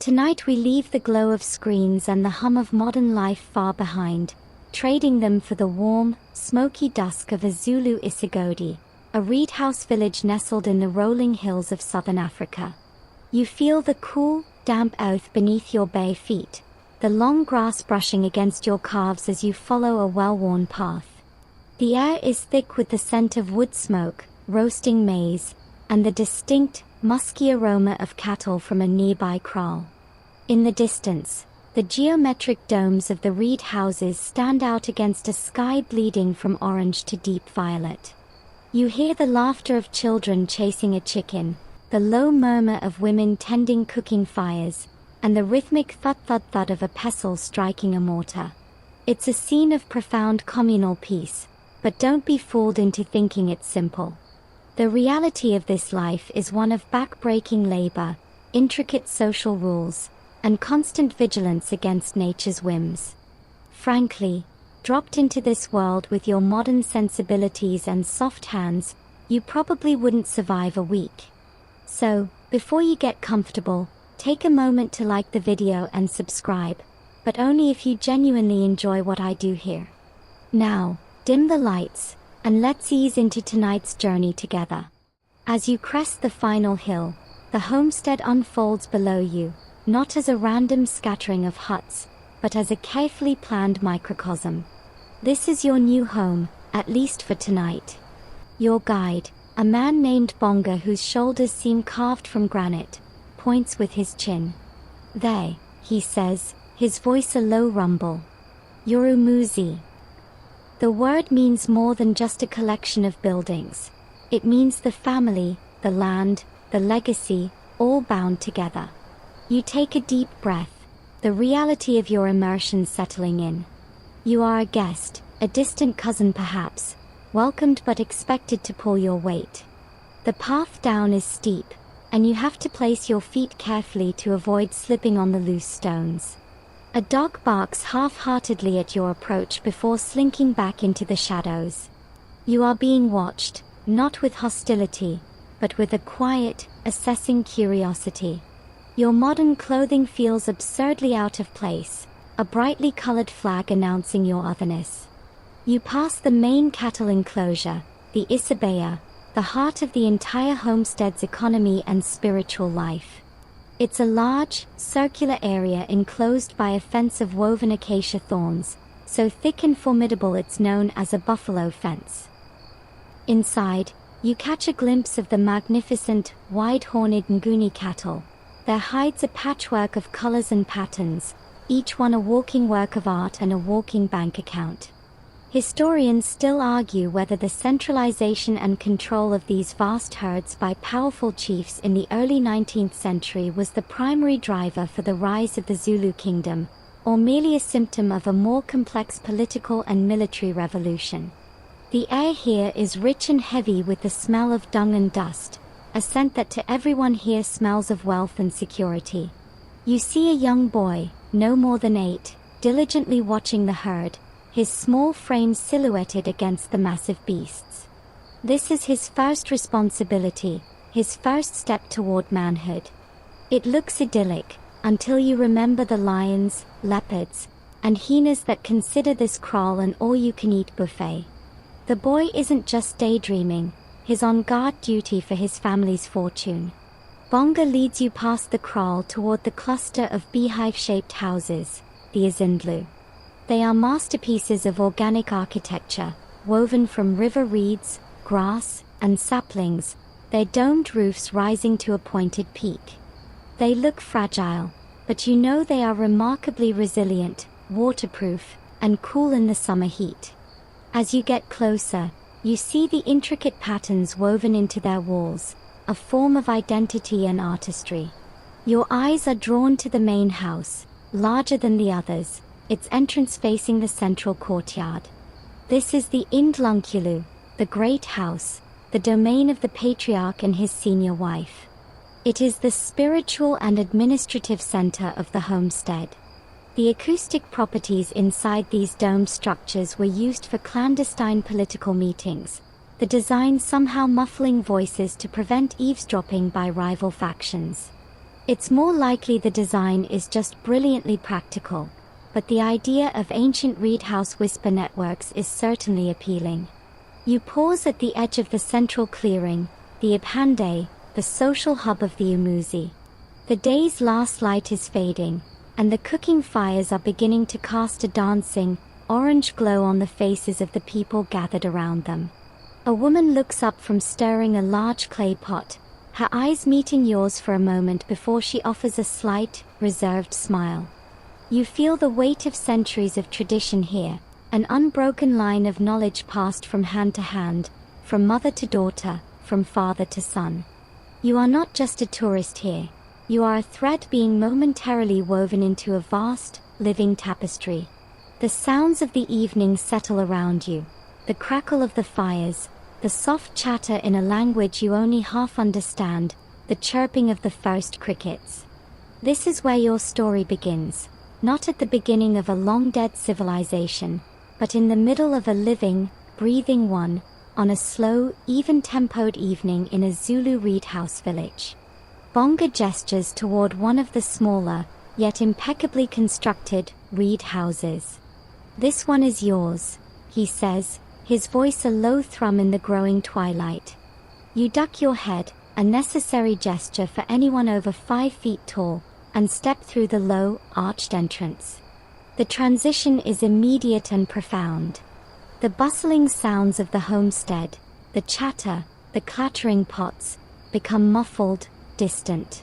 Tonight we leave the glow of screens and the hum of modern life far behind, trading them for the warm, smoky dusk of a Zulu Isigodi, a reed house village nestled in the rolling hills of southern Africa. You feel the cool, damp earth beneath your bare feet, the long grass brushing against your calves as you follow a well-worn path. The air is thick with the scent of wood smoke, roasting maize, and the distinct, musky aroma of cattle from a nearby kraal. In the distance, the geometric domes of the reed houses stand out against a sky bleeding from orange to deep violet. You hear the laughter of children chasing a chicken, the low murmur of women tending cooking fires, and the rhythmic thud-thud-thud of a pestle striking a mortar. It's a scene of profound communal peace, but don't be fooled into thinking it's simple. The reality of this life is one of back-breaking labor, intricate social rules, and constant vigilance against nature's whims. Frankly, dropped into this world with your modern sensibilities and soft hands, you probably wouldn't survive a week. So, before you get comfortable, take a moment to like the video and subscribe, but only if you genuinely enjoy what I do here. Now, dim the lights, and let's ease into tonight's journey together. As you crest the final hill, the homestead unfolds below you, not as a random scattering of huts, but as a carefully planned microcosm. This is your new home, at least for tonight. Your guide, a man named Bonga whose shoulders seem carved from granite, points with his chin. "There," he says, his voice a low rumble. "Yorumuzi." The word means more than just a collection of buildings. It means the family, the land, the legacy, all bound together. You take a deep breath, the reality of your immersion settling in. You are a guest, a distant cousin perhaps, welcomed but expected to pull your weight. The path down is steep, and you have to place your feet carefully to avoid slipping on the loose stones. A dog barks half-heartedly at your approach before slinking back into the shadows. You are being watched, not with hostility, but with a quiet, assessing curiosity. Your modern clothing feels absurdly out of place, a brightly colored flag announcing your otherness. You pass the main cattle enclosure, the Isabea, the heart of the entire homestead's economy and spiritual life. It's a large, circular area enclosed by a fence of woven acacia thorns, so thick and formidable it's known as a buffalo fence. Inside, you catch a glimpse of the magnificent, wide-horned Nguni cattle. Their hides a patchwork of colors and patterns, each one a walking work of art and a walking bank account. Historians still argue whether the centralization and control of these vast herds by powerful chiefs in the early 19th century was the primary driver for the rise of the Zulu kingdom, or merely a symptom of a more complex political and military revolution. The air here is rich and heavy with the smell of dung and dust, a scent that to everyone here smells of wealth and security. You see a young boy, no more than 8, diligently watching the herd, his small frame silhouetted against the massive beasts. This is his first responsibility, his first step toward manhood. It looks idyllic, until you remember the lions, leopards, and hyenas that consider this kraal an all-you-can-eat buffet. The boy isn't just daydreaming, he's on guard duty for his family's fortune. Bonga leads you past the kraal toward the cluster of beehive-shaped houses, the Izindlu. They are masterpieces of organic architecture, woven from river reeds, grass, and saplings, their domed roofs rising to a pointed peak. They look fragile, but you know they are remarkably resilient, waterproof, and cool in the summer heat. As you get closer, you see the intricate patterns woven into their walls, a form of identity and artistry. Your eyes are drawn to the main house, larger than the others, its entrance facing the central courtyard. This is the Indlunkulu, the great house, the domain of the patriarch and his senior wife. It is the spiritual and administrative center of the homestead. The acoustic properties inside these domed structures were used for clandestine political meetings, the design somehow muffling voices to prevent eavesdropping by rival factions. It's more likely the design is just brilliantly practical, but the idea of ancient reed house whisper networks is certainly appealing. You pause at the edge of the central clearing, the Ibhande, the social hub of the Umuzi. The day's last light is fading, and the cooking fires are beginning to cast a dancing, orange glow on the faces of the people gathered around them. A woman looks up from stirring a large clay pot, her eyes meeting yours for a moment before she offers a slight, reserved smile. You feel the weight of centuries of tradition here, an unbroken line of knowledge passed from hand to hand, from mother to daughter, from father to son. You are not just a tourist here. You are a thread being momentarily woven into a vast, living tapestry. The sounds of the evening settle around you, the crackle of the fires, the soft chatter in a language you only half understand, the chirping of the first crickets. This is where your story begins, not at the beginning of a long-dead civilization, but in the middle of a living, breathing one, on a slow, even-tempoed evening in a Zulu reed house village. Bonga gestures toward one of the smaller, yet impeccably constructed, reed houses. "This one is yours," he says, his voice a low thrum in the growing twilight. You duck your head, a necessary gesture for anyone over 5 feet tall, and step through the low, arched entrance. The transition is immediate and profound. The bustling sounds of the homestead, the chatter, the clattering pots, become muffled, distant.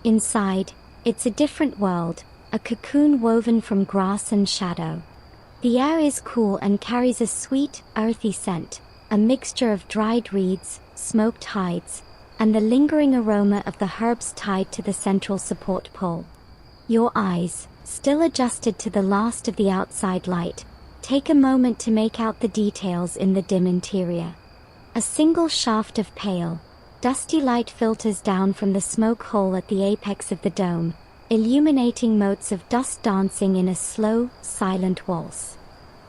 Inside, it's a different world, a cocoon woven from grass and shadow. The air is cool and carries a sweet, earthy scent, a mixture of dried reeds, smoked hides, and the lingering aroma of the herbs tied to the central support pole. Your eyes, still adjusted to the last of the outside light, take a moment to make out the details in the dim interior. A single shaft of pale, dusty light filters down from the smoke hole at the apex of the dome, illuminating motes of dust dancing in a slow, silent waltz.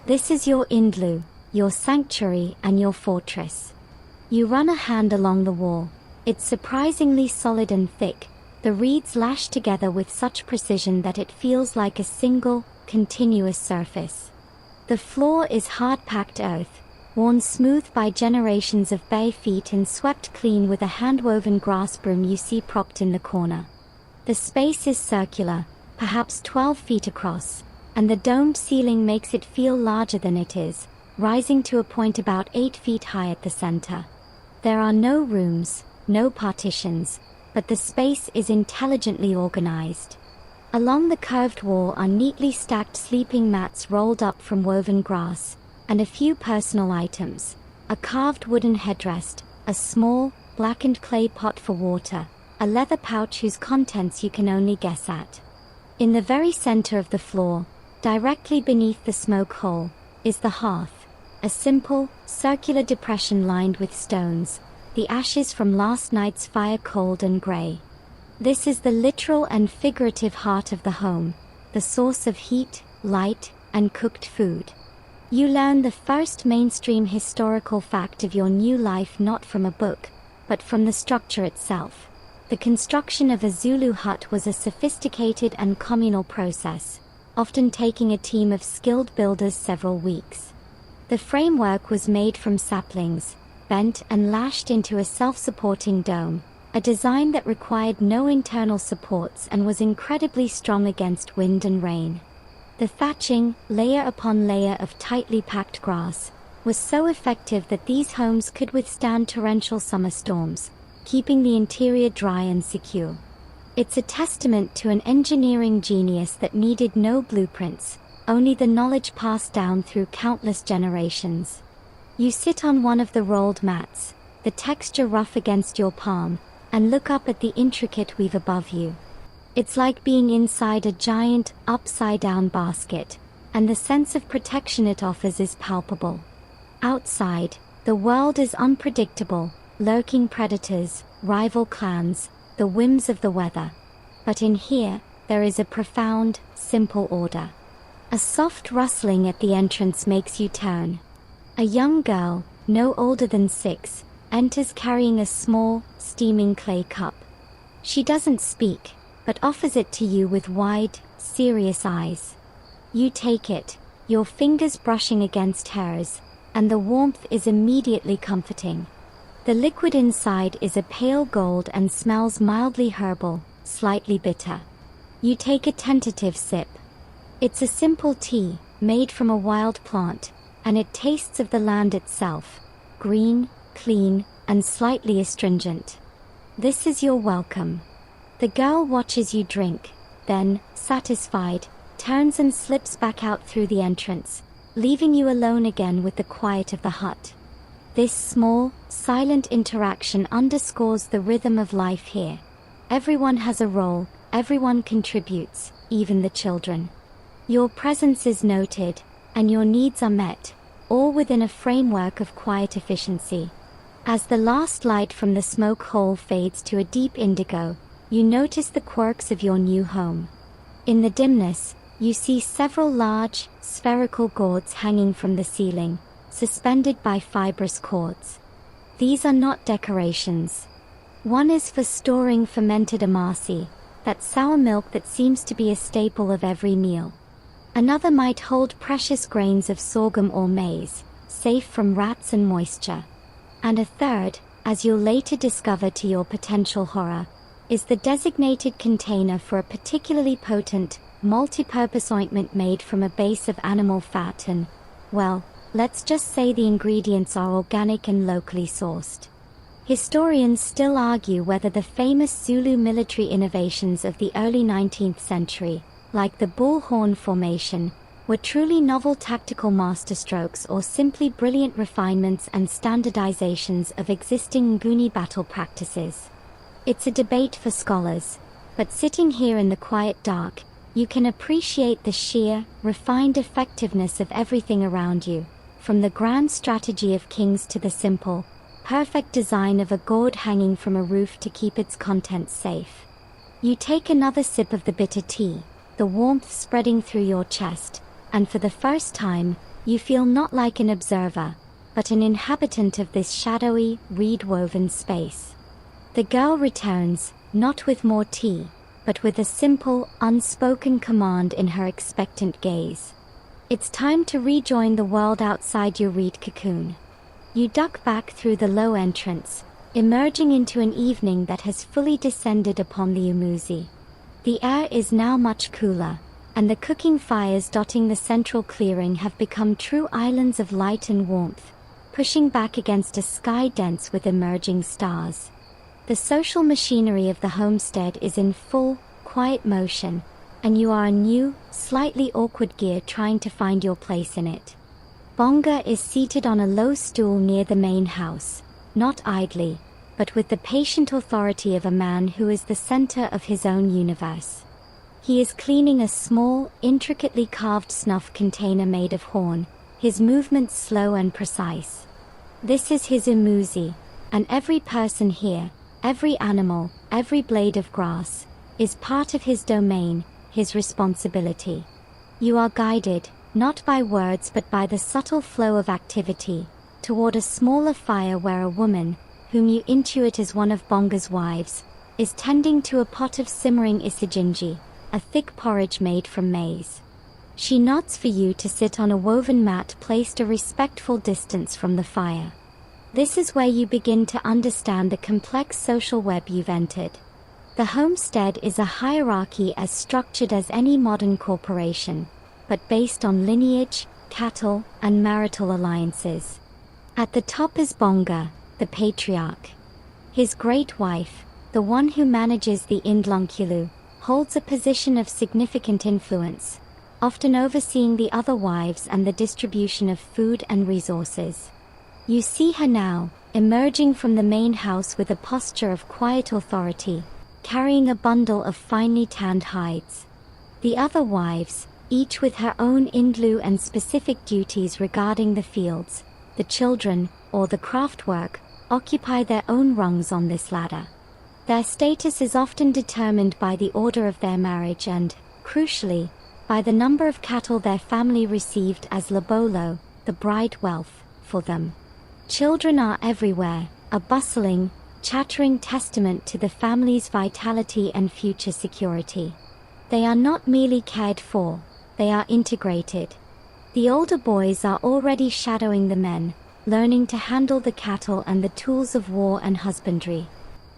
This is your Indlu, your sanctuary and your fortress. You run a hand along the wall. It's surprisingly solid and thick, the reeds lashed together with such precision that it feels like a single, continuous surface. The floor is hard-packed earth, worn smooth by generations of bare feet and swept clean with a hand-woven grass broom you see propped in the corner. The space is circular, perhaps 12 feet across, and the domed ceiling makes it feel larger than it is, rising to a point about 8 feet high at the center. There are no rooms, no partitions, but the space is intelligently organized. Along the curved wall are neatly stacked sleeping mats rolled up from woven grass, and a few personal items, a carved wooden headrest, a small, blackened clay pot for water, a leather pouch whose contents you can only guess at. In the very center of the floor, directly beneath the smoke hole, is the hearth, a simple, circular depression lined with stones, the ashes from last night's fire cold and gray. This is the literal and figurative heart of the home, the source of heat, light, and cooked food. You learn the first mainstream historical fact of your new life not from a book, but from the structure itself. The construction of a Zulu hut was a sophisticated and communal process, often taking a team of skilled builders several weeks. The framework was made from saplings, bent and lashed into a self-supporting dome, a design that required no internal supports and was incredibly strong against wind and rain. The thatching, layer upon layer of tightly packed grass, was so effective that these homes could withstand torrential summer storms, keeping the interior dry and secure. It's a testament to an engineering genius that needed no blueprints, only the knowledge passed down through countless generations. You sit on one of the rolled mats, the texture rough against your palm, and look up at the intricate weave above you. It's like being inside a giant, upside-down basket, and the sense of protection it offers is palpable. Outside, the world is unpredictable, lurking predators, rival clans, the whims of the weather. But in here, there is a profound, simple order. A soft rustling at the entrance makes you turn. A young girl, no older than 6, enters carrying a small, steaming clay cup. She doesn't speak, but offers it to you with wide, serious eyes. You take it, your fingers brushing against hers, and the warmth is immediately comforting. The liquid inside is a pale gold and smells mildly herbal, slightly bitter. You take a tentative sip. It's a simple tea, made from a wild plant, and it tastes of the land itself, green, clean, and slightly astringent. This is your welcome. The girl watches you drink, then, satisfied, turns and slips back out through the entrance, leaving you alone again with the quiet of the hut. This small, silent interaction underscores the rhythm of life here. Everyone has a role, everyone contributes, even the children. Your presence is noted, and your needs are met, all within a framework of quiet efficiency. As the last light from the smoke hole fades to a deep indigo, you notice the quirks of your new home. In the dimness, you see several large, spherical gourds hanging from the ceiling, suspended by fibrous cords. These are not decorations. One is for storing fermented amasi, that sour milk that seems to be a staple of every meal. Another might hold precious grains of sorghum or maize, safe from rats and moisture. And a third, as you'll later discover to your potential horror, is the designated container for a particularly potent, multi-purpose ointment made from a base of animal fat and, well, let's just say the ingredients are organic and locally sourced. Historians still argue whether the famous Zulu military innovations of the early 19th century, like the bullhorn formation, were truly novel tactical masterstrokes or simply brilliant refinements and standardizations of existing Nguni battle practices. It's a debate for scholars, but sitting here in the quiet dark, you can appreciate the sheer, refined effectiveness of everything around you, from the grand strategy of kings to the simple, perfect design of a gourd hanging from a roof to keep its contents safe. You take another sip of the bitter tea, the warmth spreading through your chest, and for the first time, you feel not like an observer, but an inhabitant of this shadowy, reed-woven space. The girl returns, not with more tea, but with a simple, unspoken command in her expectant gaze. It's time to rejoin the world outside your reed cocoon. You duck back through the low entrance, emerging into an evening that has fully descended upon the Umuzi. The air is now much cooler, and the cooking fires dotting the central clearing have become true islands of light and warmth, pushing back against a sky dense with emerging stars. The social machinery of the homestead is in full, quiet motion, and you are a new, slightly awkward gear trying to find your place in it. Bonga is seated on a low stool near the main house, not idly, but with the patient authority of a man who is the center of his own universe. He is cleaning a small, intricately carved snuff container made of horn, his movements slow and precise. This is his Umuzi, and every person here, every animal, every blade of grass, is part of his domain, his responsibility. You are guided, not by words but by the subtle flow of activity, toward a smaller fire where a woman, whom you intuit as one of Bonga's wives, is tending to a pot of simmering isijinji, a thick porridge made from maize. She nods for you to sit on a woven mat placed a respectful distance from the fire. This is where you begin to understand the complex social web you've entered. The homestead is a hierarchy as structured as any modern corporation, but based on lineage, cattle, and marital alliances. At the top is Bonga, the patriarch. His great wife, the one who manages the Indlunkulu, holds a position of significant influence, often overseeing the other wives and the distribution of food and resources. You see her now, emerging from the main house with a posture of quiet authority, carrying a bundle of finely tanned hides. The other wives, each with her own Indlu and specific duties regarding the fields, the children, or the craftwork, occupy their own rungs on this ladder. Their status is often determined by the order of their marriage and, crucially, by the number of cattle their family received as labolo, the bride wealth, for them. Children are everywhere, a bustling, chattering testament to the family's vitality and future security. They are not merely cared for, they are integrated. The older boys are already shadowing the men, learning to handle the cattle and the tools of war and husbandry.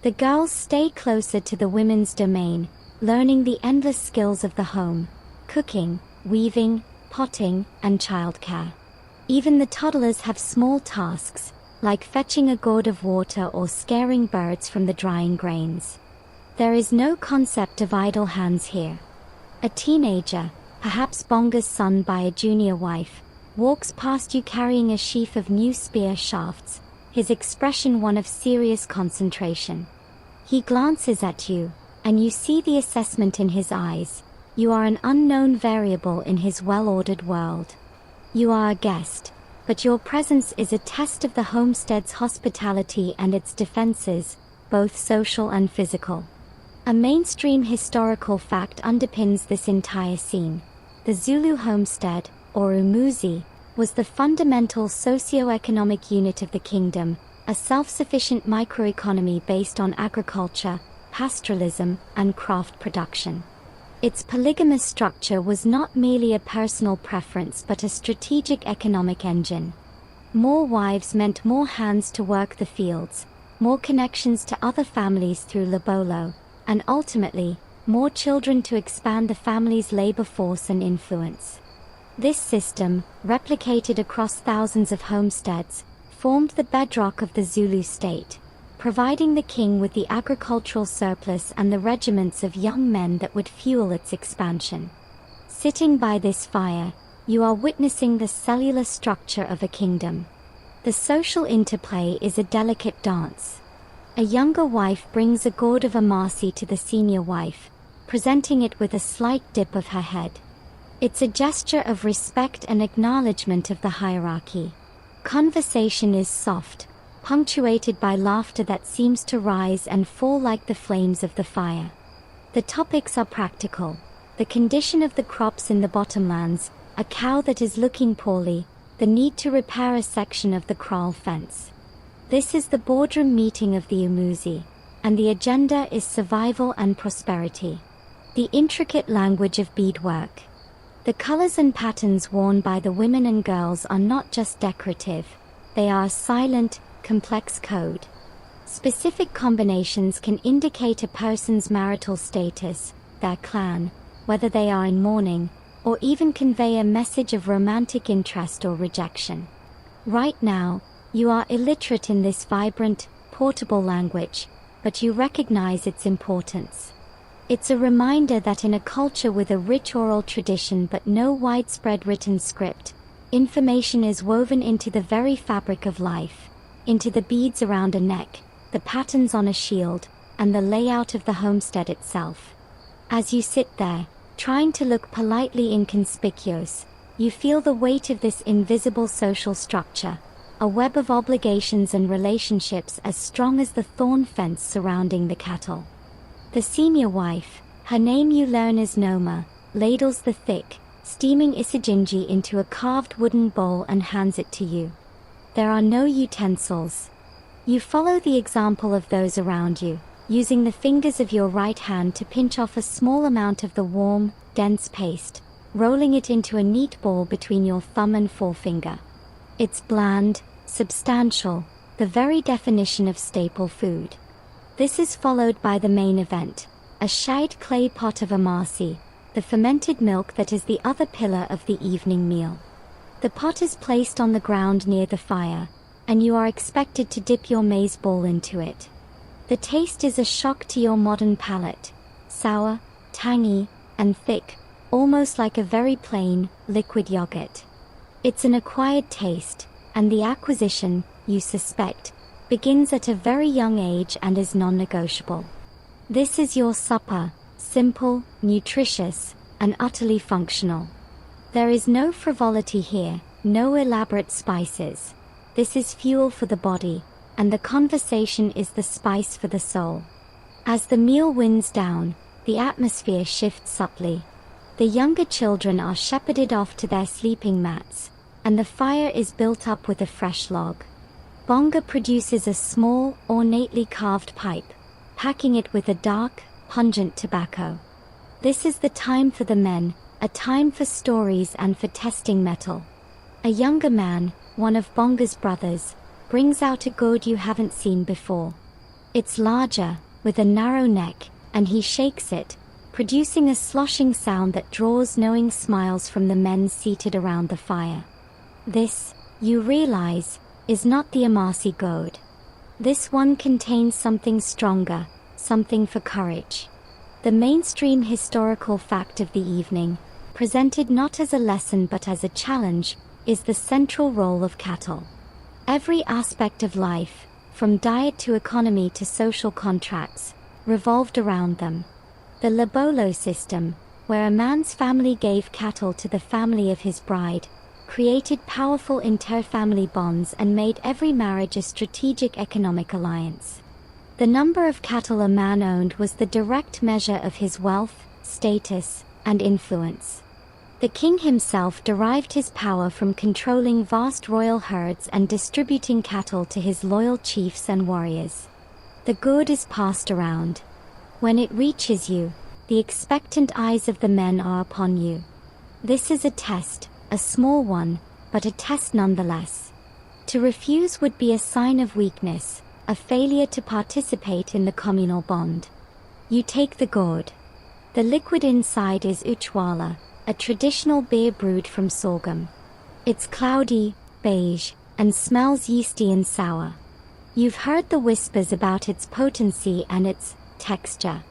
The girls stay closer to the women's domain, learning the endless skills of the home: cooking, weaving, potting, and childcare. Even the toddlers have small tasks, like fetching a gourd of water or scaring birds from the drying grains. There is no concept of idle hands here. A teenager, perhaps Bonga's son by a junior wife, walks past you carrying a sheaf of new spear shafts, his expression one of serious concentration. He glances at you, and you see the assessment in his eyes. You are an unknown variable in his well-ordered world. You are a guest, but your presence is a test of the homestead's hospitality and its defenses, both social and physical. A mainstream historical fact underpins this entire scene. The Zulu homestead, or umuzi, was the fundamental socio-economic unit of the kingdom, a self-sufficient microeconomy based on agriculture, pastoralism, and craft production. Its polygamous structure was not merely a personal preference but a strategic economic engine. More wives meant more hands to work the fields, more connections to other families through Lobolo, and ultimately, more children to expand the family's labor force and influence. This system, replicated across thousands of homesteads, formed the bedrock of the Zulu state, providing the king with the agricultural surplus and the regiments of young men that would fuel its expansion. Sitting by this fire, you are witnessing the cellular structure of a kingdom. The social interplay is a delicate dance. A younger wife brings a gourd of amasi to the senior wife, presenting it with a slight dip of her head. It's a gesture of respect and acknowledgement of the hierarchy. Conversation is soft, punctuated by laughter that seems to rise and fall like the flames of the fire. The topics are practical: the condition of the crops in the bottomlands, a cow that is looking poorly, the need to repair a section of the kraal fence. This is the boardroom meeting of the umuzi, and the agenda is survival and prosperity. The intricate language of beadwork. The colors and patterns worn by the women and girls are not just decorative, they are silent, complex code. Specific combinations can indicate a person's marital status, their clan, whether they are in mourning, or even convey a message of romantic interest or rejection. Right now, you are illiterate in this vibrant, portable language, but you recognize its importance. It's a reminder that in a culture with a rich oral tradition but no widespread written script, information is woven into the very fabric of life, into the beads around a neck, the patterns on a shield, and the layout of the homestead itself. As you sit there, trying to look politely inconspicuous, you feel the weight of this invisible social structure, a web of obligations and relationships as strong as the thorn fence surrounding the cattle. The senior wife, her name you learn is Noma, ladles the thick, steaming isijinji into a carved wooden bowl and hands it to you. There are no utensils. You follow the example of those around you, using the fingers of your right hand to pinch off a small amount of the warm, dense paste, rolling it into a neat ball between your thumb and forefinger. It's bland, substantial, the very definition of staple food. This is followed by the main event, a shade clay pot of amasi, the fermented milk that is the other pillar of the evening meal. The pot is placed on the ground near the fire, and you are expected to dip your maize ball into it. The taste is a shock to your modern palate, sour, tangy, and thick, almost like a very plain, liquid yogurt. It's an acquired taste, and the acquisition, you suspect, begins at a very young age and is non-negotiable. This is your supper, simple, nutritious, and utterly functional. There is no frivolity here, no elaborate spices. This is fuel for the body, and the conversation is the spice for the soul. As the meal winds down, the atmosphere shifts subtly. The younger children are shepherded off to their sleeping mats, and the fire is built up with a fresh log. Bonga produces a small, ornately carved pipe, packing it with a dark, pungent tobacco. This is the time for the men, a time for stories and for testing metal. A younger man, one of Bonga's brothers, brings out a gourd you haven't seen before. It's larger, with a narrow neck, and he shakes it, producing a sloshing sound that draws knowing smiles from the men seated around the fire. This, you realize, is not the Amasi gourd. This one contains something stronger, something for courage. The mainstream historical fact of the evening, presented not as a lesson but as a challenge, is the central role of cattle. Every aspect of life, from diet to economy to social contracts, revolved around them. The Lobolo system, where a man's family gave cattle to the family of his bride, created powerful inter-family bonds and made every marriage a strategic economic alliance. The number of cattle a man owned was the direct measure of his wealth, status, and influence. The king himself derived his power from controlling vast royal herds and distributing cattle to his loyal chiefs and warriors. The gourd is passed around. When it reaches you, the expectant eyes of the men are upon you. This is a test, a small one, but a test nonetheless. To refuse would be a sign of weakness, a failure to participate in the communal bond. You take the gourd. The liquid inside is uchwala, a traditional beer brewed from sorghum. It's cloudy, beige, and smells yeasty and sour. You've heard the whispers about its potency and its texture.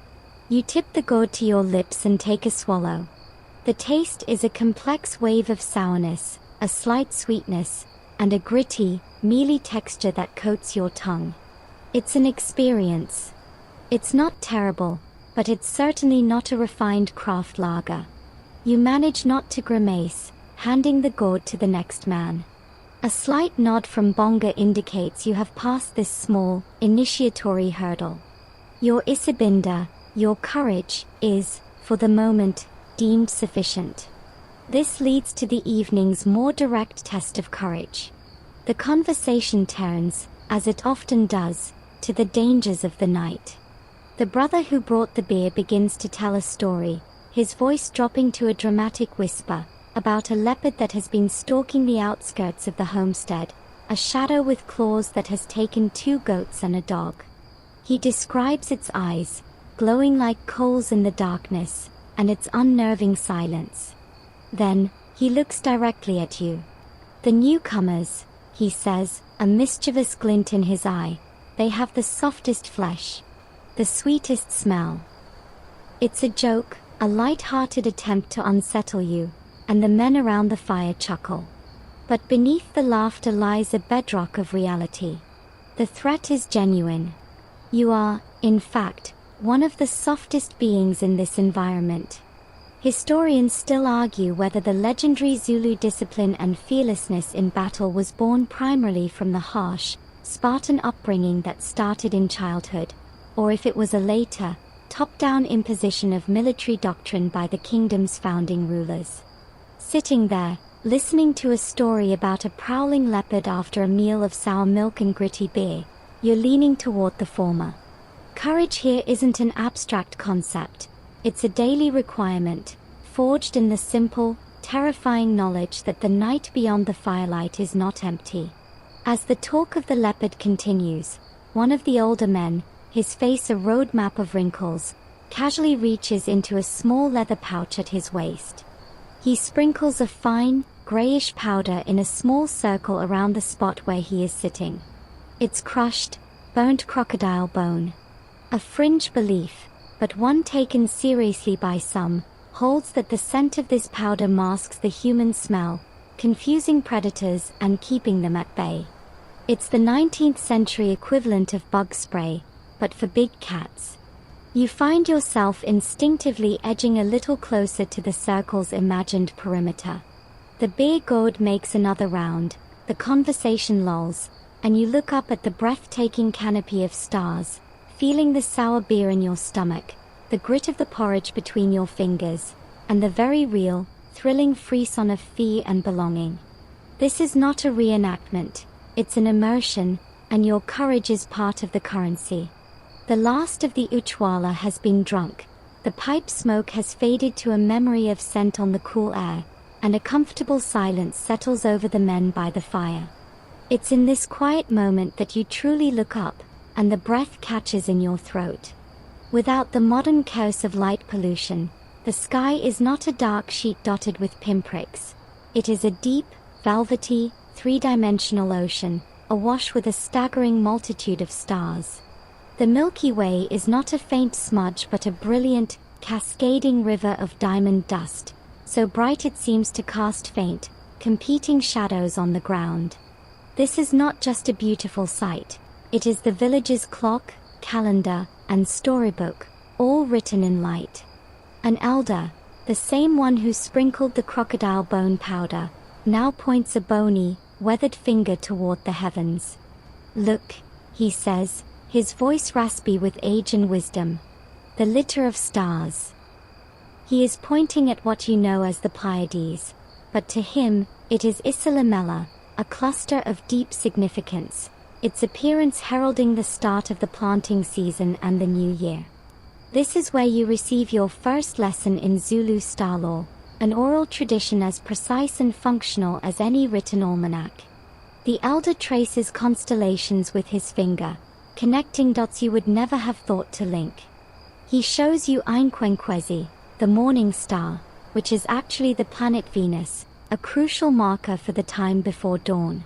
You tip the gourd to your lips and take a swallow. The taste is a complex wave of sourness, a slight sweetness, and a gritty, mealy texture that coats your tongue. It's an experience. It's not terrible, but it's certainly not a refined craft lager. You manage not to grimace, handing the gourd to the next man. A slight nod from Bonga indicates you have passed this small, initiatory hurdle. Your isibinda, your courage, is, for the moment, deemed sufficient. This leads to the evening's more direct test of courage. The conversation turns, as it often does, to the dangers of the night. The brother who brought the beer begins to tell a story, his voice dropping to a dramatic whisper, about a leopard that has been stalking the outskirts of the homestead, a shadow with claws that has taken 2 goats and a dog. He describes its eyes, glowing like coals in the darkness, and its unnerving silence. Then, he looks directly at you. The newcomers, he says, a mischievous glint in his eye, they have the softest flesh, the sweetest smell. It's a joke, a light-hearted attempt to unsettle you, and the men around the fire chuckle. But beneath the laughter lies a bedrock of reality. The threat is genuine. You are, in fact, one of the softest beings in this environment. Historians still argue whether the legendary Zulu discipline and fearlessness in battle was born primarily from the harsh, Spartan upbringing that started in childhood, or if it was a later, top-down imposition of military doctrine by the kingdom's founding rulers. Sitting there, listening to a story about a prowling leopard after a meal of sour milk and gritty beer, you're leaning toward the former. Courage here isn't an abstract concept, it's a daily requirement, forged in the simple, terrifying knowledge that the night beyond the firelight is not empty. As the talk of the leopard continues, one of the older men, his face a road map of wrinkles, casually reaches into a small leather pouch at his waist. He sprinkles a fine, grayish powder in a small circle around the spot where he is sitting. It's crushed, burnt crocodile bone. A fringe belief, but one taken seriously by some, holds that the scent of this powder masks the human smell, confusing predators and keeping them at bay. It's the 19th century equivalent of bug spray, but for big cats. You find yourself instinctively edging a little closer to the circle's imagined perimeter. The beer gourd makes another round, the conversation lulls, and you look up at the breathtaking canopy of stars, feeling the sour beer in your stomach, the grit of the porridge between your fingers, and the very real, thrilling frisson of fear and belonging. This is not a reenactment, It's an immersion, and your courage is part of the currency. The last of the uchwala has been drunk, the pipe smoke has faded to a memory of scent on the cool air, and a comfortable silence settles over the men by the fire. It's in this quiet moment that you truly look up, and the breath catches in your throat. Without the modern chaos of light pollution, the sky is not a dark sheet dotted with pinpricks. It is a deep, velvety, three-dimensional ocean, awash with a staggering multitude of stars. The Milky Way is not a faint smudge but a brilliant, cascading river of diamond dust, so bright it seems to cast faint, competing shadows on the ground. This is not just a beautiful sight, it is the village's clock, calendar, and storybook, all written in light. An elder, the same one who sprinkled the crocodile bone powder, now points a bony, weathered finger toward the heavens. "Look," he says, his voice raspy with age and wisdom. "The litter of stars." He is pointing at what you know as the Pleiades, but to him, it is Issa Lamella, a cluster of deep significance, its appearance heralding the start of the planting season and the new year. This is where you receive your first lesson in Zulu star lore, an oral tradition as precise and functional as any written almanac. The elder traces constellations with his finger, connecting dots you would never have thought to link. He shows you Ainkwenkwezi, the morning star, which is actually the planet Venus, a crucial marker for the time before dawn.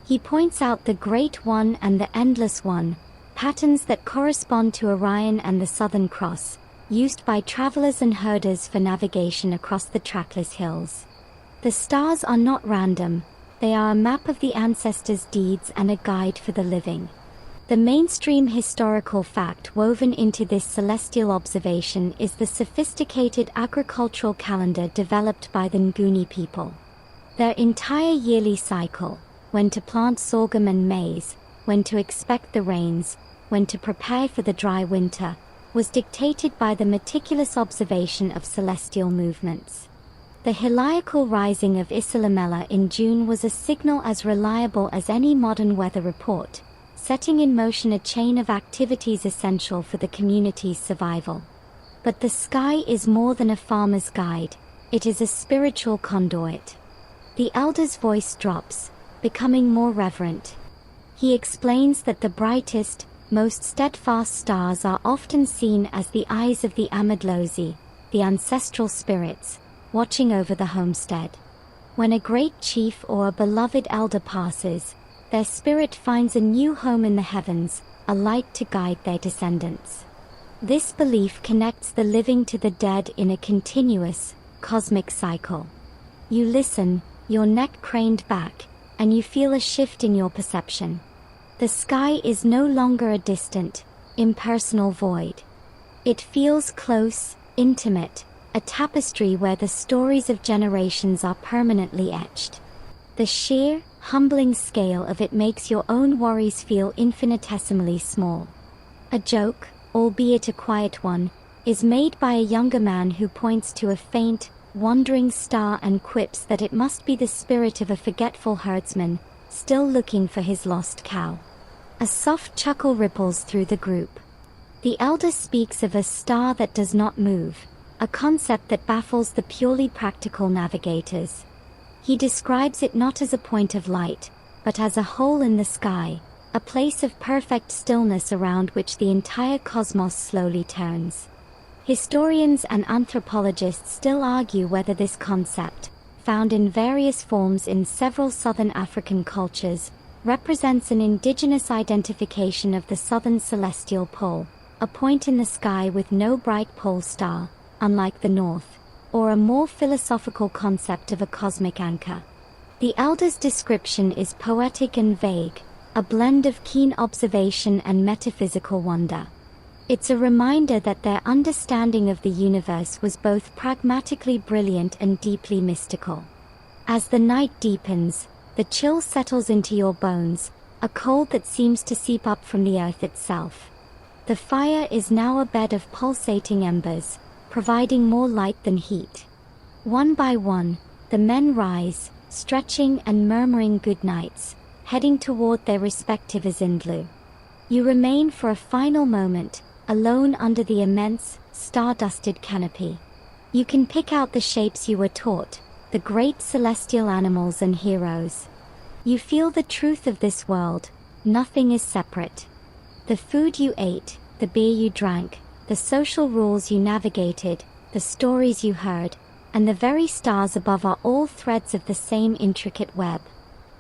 He points out the Great One and the Endless One, patterns that correspond to Orion and the Southern Cross, used by travelers and herders for navigation across the trackless hills. The stars are not random, they are a map of the ancestors' deeds and a guide for the living. The mainstream historical fact woven into this celestial observation is the sophisticated agricultural calendar developed by the Nguni people. Their entire yearly cycle, when to plant sorghum and maize, when to expect the rains, when to prepare for the dry winter, was dictated by the meticulous observation of celestial movements. The heliacal rising of Issa Lamella in June was a signal as reliable as any modern weather report, setting in motion a chain of activities essential for the community's survival. But the sky is more than a farmer's guide, it is a spiritual conduit. The elder's voice drops, becoming more reverent. He explains that the brightest, most steadfast stars are often seen as the eyes of the Amadlozi, the ancestral spirits, watching over the homestead. When a great chief or a beloved elder passes, their spirit finds a new home in the heavens, a light to guide their descendants. This belief connects the living to the dead in a continuous, cosmic cycle. You listen, your neck craned back, and you feel a shift in your perception. The sky is no longer a distant, impersonal void. It feels close, intimate, a tapestry where the stories of generations are permanently etched. The sheer, humbling scale of it makes your own worries feel infinitesimally small. A joke, albeit a quiet one, is made by a younger man who points to a faint, wandering star and quips that it must be the spirit of a forgetful herdsman, still looking for his lost cow. A soft chuckle ripples through the group. The elder speaks of a star that does not move, a concept that baffles the purely practical navigators. He describes it not as a point of light, but as a hole in the sky, a place of perfect stillness around which the entire cosmos slowly turns. Historians and anthropologists still argue whether this concept, found in various forms in several southern African cultures, represents an indigenous identification of the southern celestial pole, a point in the sky with no bright pole star, unlike the north, or a more philosophical concept of a cosmic anchor. The elder's description is poetic and vague, a blend of keen observation and metaphysical wonder. It's a reminder that their understanding of the universe was both pragmatically brilliant and deeply mystical. As the night deepens, the chill settles into your bones, a cold that seems to seep up from the earth itself. The fire is now a bed of pulsating embers, providing more light than heat. One by one, the men rise, stretching and murmuring good nights, heading toward their respective Izindlu. You remain for a final moment, alone under the immense, star-dusted canopy. You can pick out the shapes you were taught, the great celestial animals and heroes. You feel the truth of this world, nothing is separate. The food you ate, the beer you drank, the social rules you navigated, the stories you heard, and the very stars above are all threads of the same intricate web.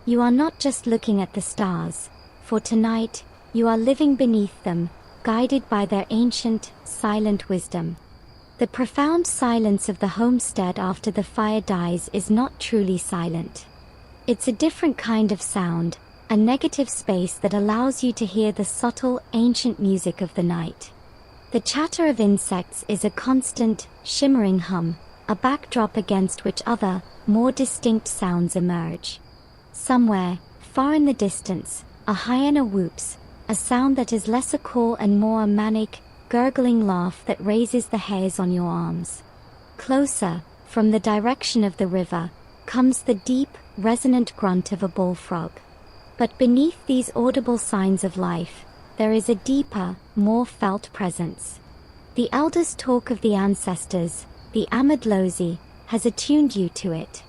You are not just looking at the stars, for tonight, you are living beneath them, guided by their ancient, silent wisdom. The profound silence of the homestead after the fire dies is not truly silent. It's a different kind of sound, a negative space that allows you to hear the subtle, ancient music of the night. The chatter of insects is a constant, shimmering hum, a backdrop against which other, more distinct sounds emerge. Somewhere, far in the distance, a hyena whoops, a sound that is less a call and more a manic, gurgling laugh that raises the hairs on your arms. Closer, from the direction of the river, comes the deep, resonant grunt of a bullfrog. But beneath these audible signs of life, there is a deeper, more felt presence. The elders' talk of the ancestors, the Amadlozi, has attuned you to it.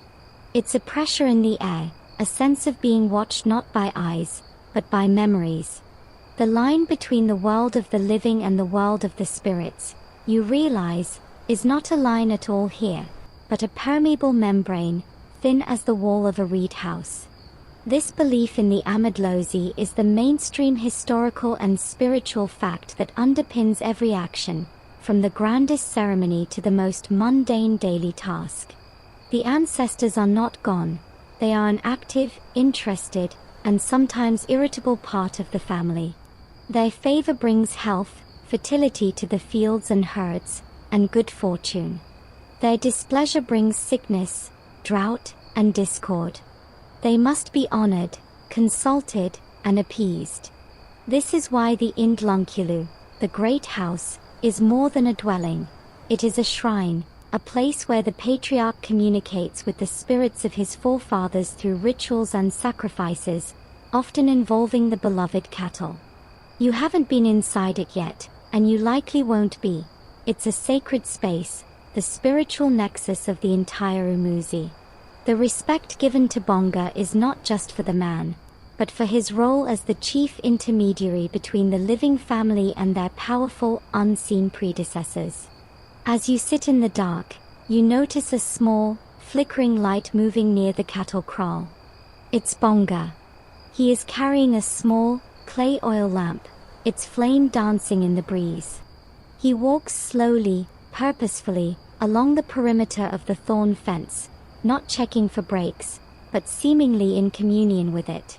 It's a pressure in the air, a sense of being watched not by eyes, but by memories. The line between the world of the living and the world of the spirits, you realize, is not a line at all here, but a permeable membrane, thin as the wall of a reed house. This belief in the Amadlozi is the mainstream historical and spiritual fact that underpins every action, from the grandest ceremony to the most mundane daily task. The ancestors are not gone, they are an active, interested, and sometimes irritable part of the family. Their favor brings health, fertility to the fields and herds, and good fortune. Their displeasure brings sickness, drought, and discord. They must be honored, consulted, and appeased. This is why the Indlunkulu, the great house, is more than a dwelling. It is a shrine, a place where the patriarch communicates with the spirits of his forefathers through rituals and sacrifices, often involving the beloved cattle. You haven't been inside it yet, and you likely won't be. It's a sacred space, the spiritual nexus of the entire Umuzi. The respect given to Bonga is not just for the man, but for his role as the chief intermediary between the living family and their powerful, unseen predecessors. As you sit in the dark, you notice a small, flickering light moving near the cattle kraal. It's Bonga. He is carrying a small, clay oil lamp, its flame dancing in the breeze. He walks slowly, purposefully, along the perimeter of the thorn fence, not checking for breaks, but seemingly in communion with it.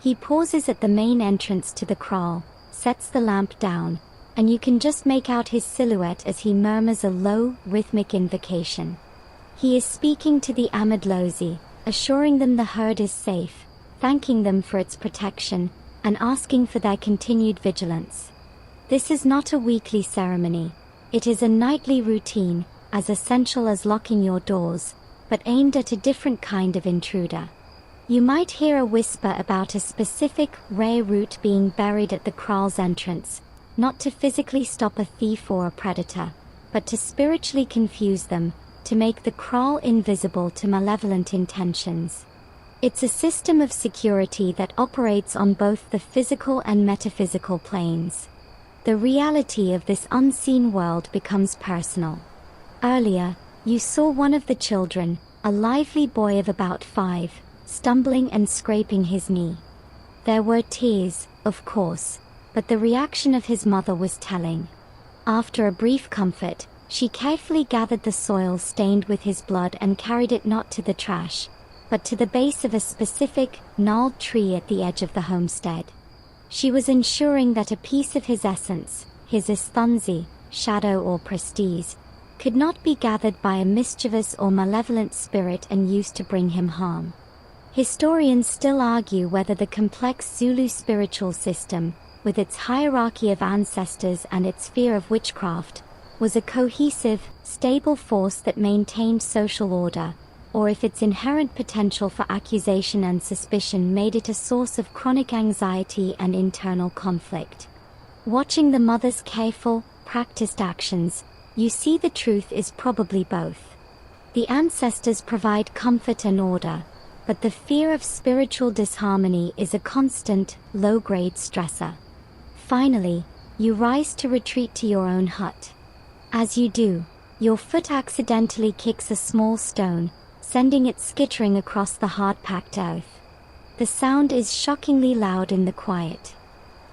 He pauses at the main entrance to the kraal, sets the lamp down, and you can just make out his silhouette as he murmurs a low, rhythmic invocation. He is speaking to the Amadlozi, assuring them the herd is safe, thanking them for its protection, and asking for their continued vigilance. This is not a weekly ceremony. It is a nightly routine, as essential as locking your doors, but aimed at a different kind of intruder. You might hear a whisper about a specific, rare root being buried at the kraal's entrance, not to physically stop a thief or a predator, but to spiritually confuse them, to make the kraal invisible to malevolent intentions. It's a system of security that operates on both the physical and metaphysical planes. The reality of this unseen world becomes personal. Earlier, you saw one of the children, a lively boy of about 5, stumbling and scraping his knee. There were tears, of course, but the reaction of his mother was telling. After a brief comfort, she carefully gathered the soil stained with his blood and carried it not to the trash, but to the base of a specific, gnarled tree at the edge of the homestead. She was ensuring that a piece of his essence, his isthunzi, shadow or prestige, could not be gathered by a mischievous or malevolent spirit and used to bring him harm. Historians still argue whether the complex Zulu spiritual system, with its hierarchy of ancestors and its fear of witchcraft, was a cohesive, stable force that maintained social order, or if its inherent potential for accusation and suspicion made it a source of chronic anxiety and internal conflict. Watching the mother's careful, practiced actions, you see the truth is probably both. The ancestors provide comfort and order, but the fear of spiritual disharmony is a constant, low-grade stressor. Finally, you rise to retreat to your own hut. As you do, your foot accidentally kicks a small stone, sending it skittering across the hard-packed earth. The sound is shockingly loud in the quiet.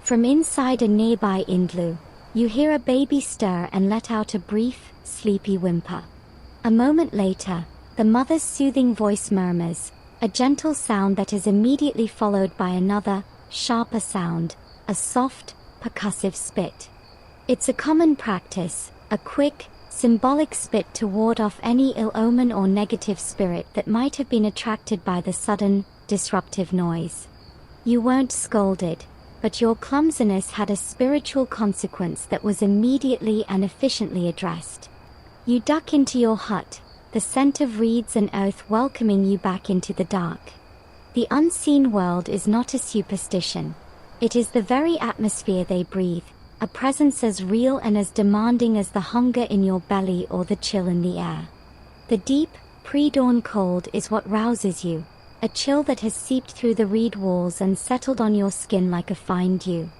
From inside a nearby igloo, you hear a baby stir and let out a brief, sleepy whimper. A moment later, the mother's soothing voice murmurs, a gentle sound that is immediately followed by another, sharper sound, a soft, percussive spit. It's a common practice, a quick, symbolic spit to ward off any ill omen or negative spirit that might have been attracted by the sudden, disruptive noise. You weren't scolded, but your clumsiness had a spiritual consequence that was immediately and efficiently addressed. You duck into your hut, the scent of reeds and earth welcoming you back into the dark. The unseen world is not a superstition. It is the very atmosphere they breathe, a presence as real and as demanding as the hunger in your belly or the chill in the air. The deep, pre-dawn cold is what rouses you, a chill that has seeped through the reed walls and settled on your skin like a fine dew.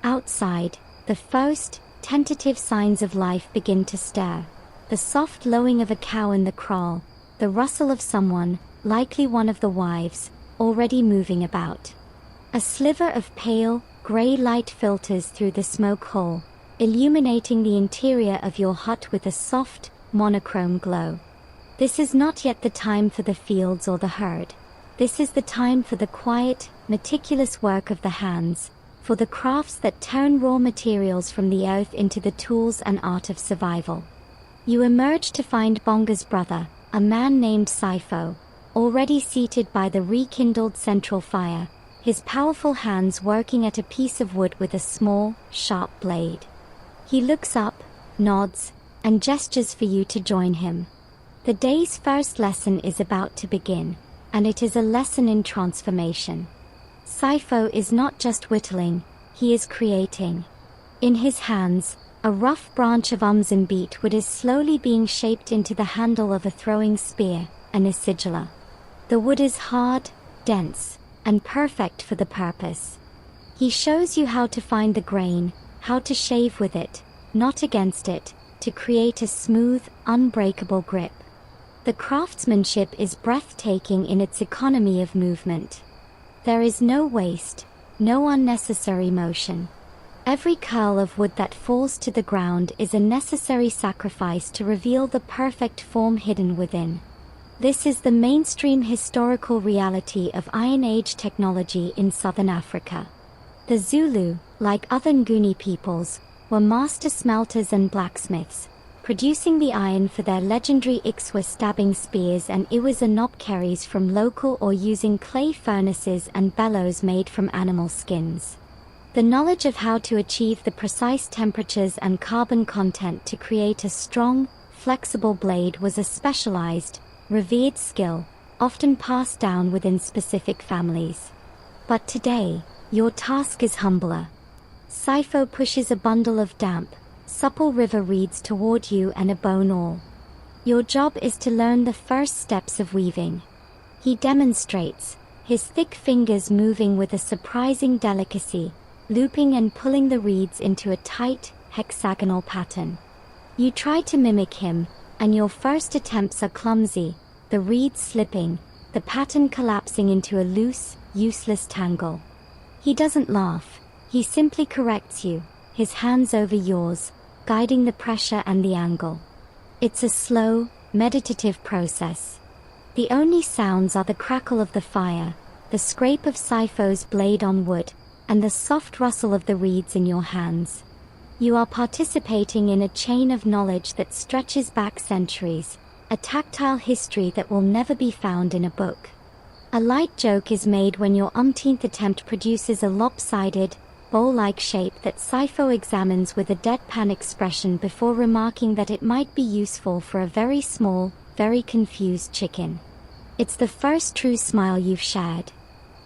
Outside, the first, tentative signs of life begin to stir. The soft lowing of a cow in the kraal, the rustle of someone, likely one of the wives, already moving about. A sliver of pale, grey light filters through the smoke hole, illuminating the interior of your hut with a soft, monochrome glow. This is not yet the time for the fields or the herd. This is the time for the quiet, meticulous work of the hands, for the crafts that turn raw materials from the earth into the tools and art of survival. You emerge to find Bonga's brother, a man named Saifo, already seated by the rekindled central fire, his powerful hands working at a piece of wood with a small, sharp blade. He looks up, nods, and gestures for you to join him. The day's first lesson is about to begin, and it is a lesson in transformation. Saifo is not just whittling, he is creating. In his hands, a rough branch of umzimbeet wood is slowly being shaped into the handle of a throwing spear, an isigila. The wood is hard, dense, and perfect for the purpose. He shows you how to find the grain, how to shave with it, not against it, to create a smooth, unbreakable grip. The craftsmanship is breathtaking in its economy of movement. There is no waste, no unnecessary motion. Every curl of wood that falls to the ground is a necessary sacrifice to reveal the perfect form hidden within. This is the mainstream historical reality of Iron Age technology in southern Africa. The Zulu, like other Nguni peoples, were master smelters and blacksmiths, producing the iron for their legendary Ixwa stabbing spears and Iwiza knobkerries from local or using clay furnaces and bellows made from animal skins. The knowledge of how to achieve the precise temperatures and carbon content to create a strong, flexible blade was a specialized, revered skill, often passed down within specific families. But today, your task is humbler. Saifo pushes a bundle of damp, supple river reeds toward you and a bone awl. Your job is to learn the first steps of weaving. He demonstrates, his thick fingers moving with a surprising delicacy, looping and pulling the reeds into a tight, hexagonal pattern. You try to mimic him, and your first attempts are clumsy, the reeds slipping, the pattern collapsing into a loose, useless tangle. He doesn't laugh, he simply corrects you, his hands over yours, guiding the pressure and the angle. It's a slow, meditative process. The only sounds are the crackle of the fire, the scrape of Saifo's blade on wood, and the soft rustle of the reeds in your hands. You are participating in a chain of knowledge that stretches back centuries, a tactile history that will never be found in a book. A light joke is made when your umpteenth attempt produces a lopsided, bowl-like shape that Saifo examines with a deadpan expression before remarking that it might be useful for a very small, very confused chicken. It's the first true smile you've shared.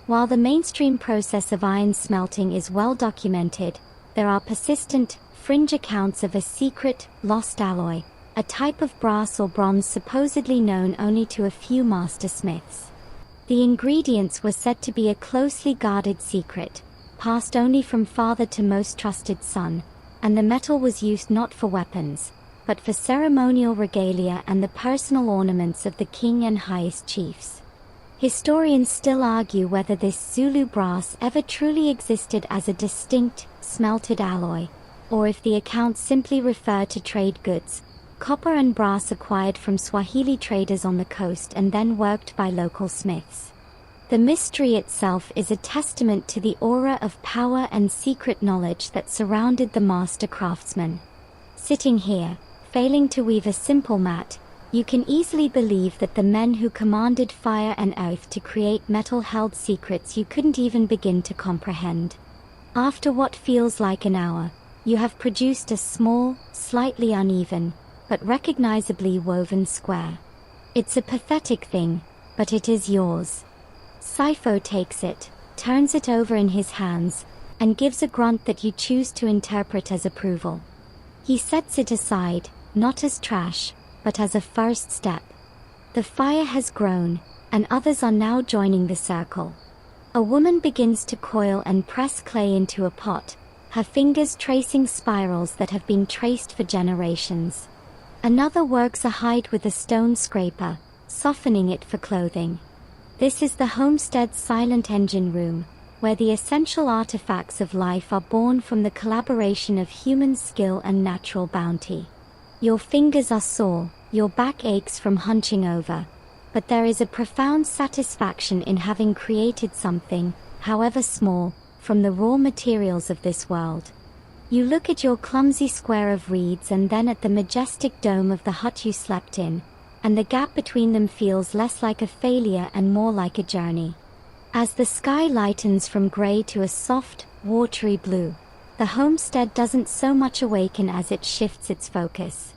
While the mainstream process of iron smelting is well documented, there are persistent, fringe accounts of a secret, lost alloy, a type of brass or bronze supposedly known only to a few master smiths. The ingredients were said to be a closely guarded secret, passed only from father to most trusted son, and the metal was used not for weapons, but for ceremonial regalia and the personal ornaments of the king and highest chiefs. Historians still argue whether this Zulu brass ever truly existed as a distinct, smelted alloy, or if the accounts simply refer to trade goods, copper and brass acquired from Swahili traders on the coast and then worked by local smiths. The mystery itself is a testament to the aura of power and secret knowledge that surrounded the master craftsman. Sitting here, failing to weave a simple mat, you can easily believe that the men who commanded fire and earth to create metal held secrets you couldn't even begin to comprehend. After what feels like an hour, you have produced a small, slightly uneven, but recognizably woven square. It's a pathetic thing, but it is yours. Sifo takes it, turns it over in his hands, and gives a grunt that you choose to interpret as approval. He sets it aside, not as trash, but as a first step. The fire has grown, and others are now joining the circle. A woman begins to coil and press clay into a pot, her fingers tracing spirals that have been traced for generations. Another works a hide with a stone scraper, softening it for clothing. This is the homestead's silent engine room, where the essential artifacts of life are born from the collaboration of human skill and natural bounty. Your fingers are sore, your back aches from hunching over, but there is a profound satisfaction in having created something, however small, from the raw materials of this world. You look at your clumsy square of reeds and then at the majestic dome of the hut you slept in, and the gap between them feels less like a failure and more like a journey. As the sky lightens from gray to a soft, watery blue, the homestead doesn't so much awaken as it shifts its focus.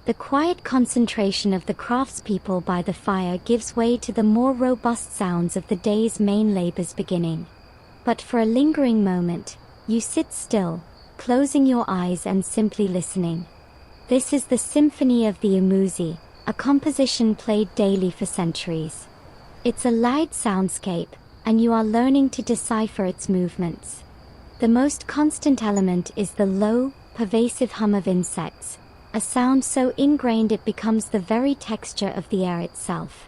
The quiet concentration of the craftspeople by the fire gives way to the more robust sounds of the day's main labors beginning. But for a lingering moment, you sit still, closing your eyes and simply listening. This is the symphony of the umuzi, a composition played daily for centuries. It's a loud soundscape, and you are learning to decipher its movements. The most constant element is the low, pervasive hum of insects, a sound so ingrained it becomes the very texture of the air itself.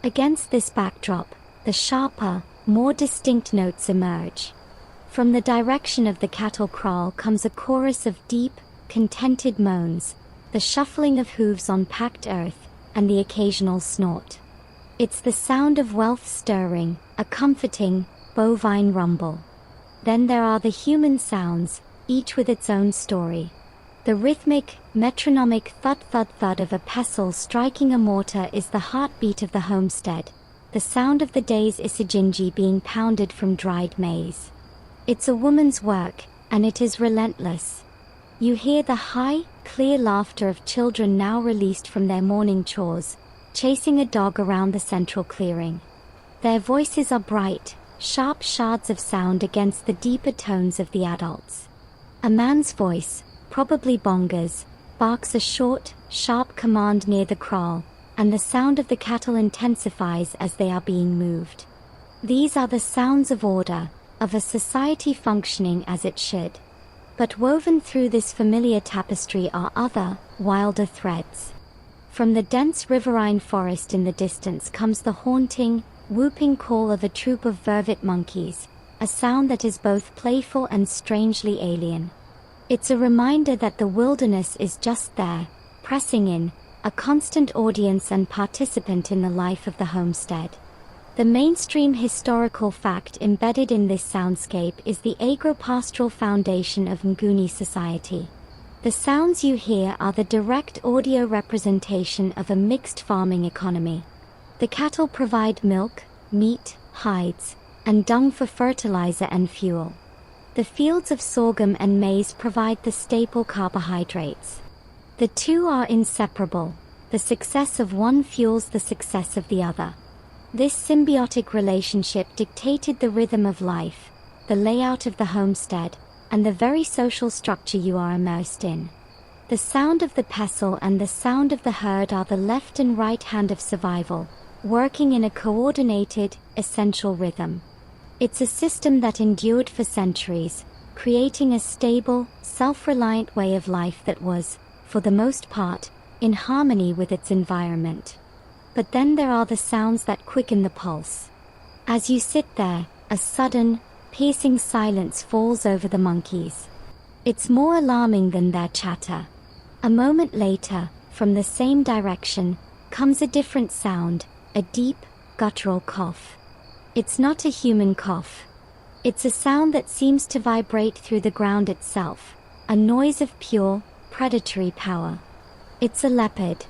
Against this backdrop, the sharper, more distinct notes emerge. From the direction of the cattle kraal comes a chorus of deep, contented moans, the shuffling of hooves on packed earth, and the occasional snort. It's the sound of wealth stirring, a comforting, bovine rumble. Then there are the human sounds, each with its own story. The rhythmic, metronomic thud-thud-thud of a pestle striking a mortar is the heartbeat of the homestead, the sound of the day's isijinji being pounded from dried maize. It's a woman's work, and it is relentless. You hear the high, clear laughter of children now released from their morning chores, chasing a dog around the central clearing. Their voices are bright, sharp shards of sound against the deeper tones of the adults. A man's voice, probably Bonga's, barks a short, sharp command near the kraal, and the sound of the cattle intensifies as they are being moved. These are the sounds of order, of a society functioning as it should. But woven through this familiar tapestry are other, wilder threads. From the dense riverine forest in the distance comes the haunting, whooping call of a troop of vervet monkeys, a sound that is both playful and strangely alien. It's a reminder that the wilderness is just there, pressing in, a constant audience and participant in the life of the homestead. The mainstream historical fact embedded in this soundscape is the agropastoral foundation of Nguni society. The sounds you hear are the direct audio representation of a mixed farming economy. The cattle provide milk, meat, hides, and dung for fertilizer and fuel. The fields of sorghum and maize provide the staple carbohydrates. The two are inseparable. The success of one fuels the success of the other. This symbiotic relationship dictated the rhythm of life, the layout of the homestead, and the very social structure you are immersed in. The sound of the pestle and the sound of the herd are the left and right hand of survival, working in a coordinated, essential rhythm. It's a system that endured for centuries, creating a stable, self-reliant way of life that was, for the most part, in harmony with its environment. But then there are the sounds that quicken the pulse. As you sit there, a sudden, piercing silence falls over the monkeys. It's more alarming than their chatter. A moment later, from the same direction, comes a different sound, a deep, guttural cough. It's not a human cough. It's a sound that seems to vibrate through the ground itself, a noise of pure, predatory power. It's a leopard.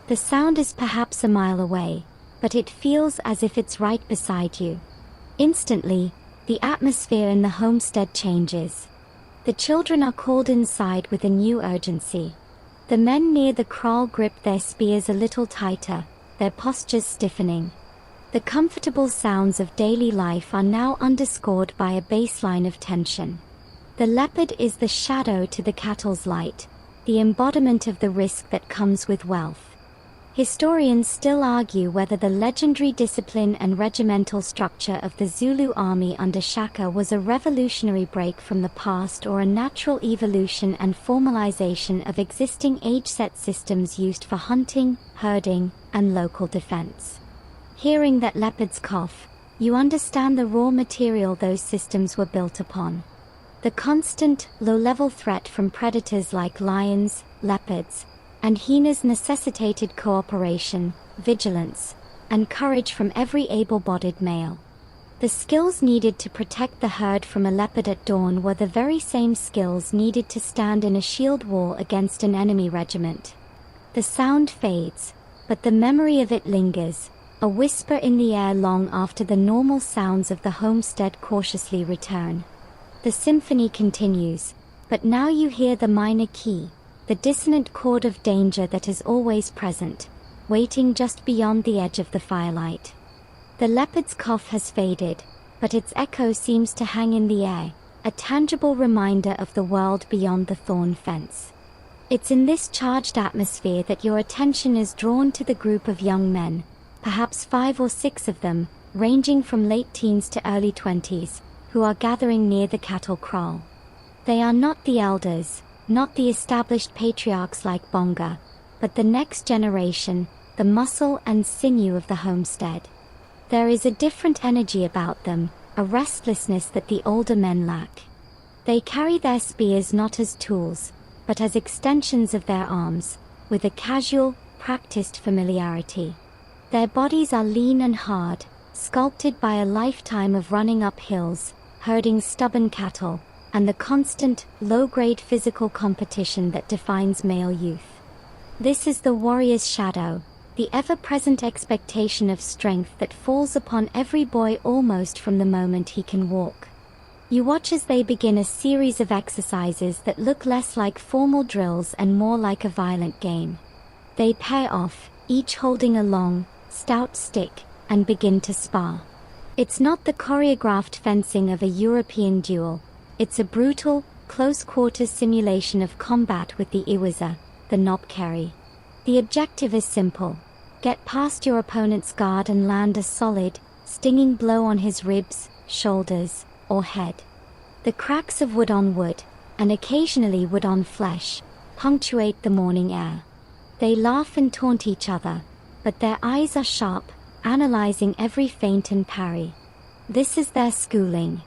The sound is perhaps a mile away, but it feels as if it's right beside you. Instantly, the atmosphere in the homestead changes. The children are called inside with a new urgency. The men near the kraal grip their spears a little tighter, their postures stiffening. The comfortable sounds of daily life are now underscored by a baseline of tension. The leopard is the shadow to the cattle's light, the embodiment of the risk that comes with wealth. Historians still argue whether the legendary discipline and regimental structure of the Zulu army under Shaka was a revolutionary break from the past or a natural evolution and formalization of existing age-set systems used for hunting, herding, and local defense. Hearing that leopard's cough, you understand the raw material those systems were built upon. The constant, low-level threat from predators like lions, leopards, and hyenas necessitated cooperation, vigilance, and courage from every able-bodied male. The skills needed to protect the herd from a leopard at dawn were the very same skills needed to stand in a shield wall against an enemy regiment. The sound fades, but the memory of it lingers, a whisper in the air long after the normal sounds of the homestead cautiously return. The symphony continues, but now you hear the minor key, the dissonant chord of danger that is always present, waiting just beyond the edge of the firelight. The leopard's cough has faded, but its echo seems to hang in the air, a tangible reminder of the world beyond the thorn fence. It's in this charged atmosphere that your attention is drawn to the group of young men, perhaps 5 or 6 of them, ranging from late teens to early 20s, who are gathering near the cattle kraal. They are not the elders, not the established patriarchs like Bonga, but the next generation, the muscle and sinew of the homestead. There is a different energy about them, a restlessness that the older men lack. They carry their spears not as tools, but as extensions of their arms, with a casual, practiced familiarity. Their bodies are lean and hard, sculpted by a lifetime of running up hills, herding stubborn cattle, and the constant, low-grade physical competition that defines male youth. This is the warrior's shadow, the ever-present expectation of strength that falls upon every boy almost from the moment he can walk. You watch as they begin a series of exercises that look less like formal drills and more like a violent game. They pair off, each holding a long, stout stick, and begin to spar. It's not the choreographed fencing of a European duel. It's a brutal, close-quarters simulation of combat with the Iwiza, the knobkerry. The objective is simple. Get past your opponent's guard and land a solid, stinging blow on his ribs, shoulders, or head. The cracks of wood on wood, and occasionally wood on flesh, punctuate the morning air. They laugh and taunt each other, but their eyes are sharp, analyzing every feint and parry. This is their schooling.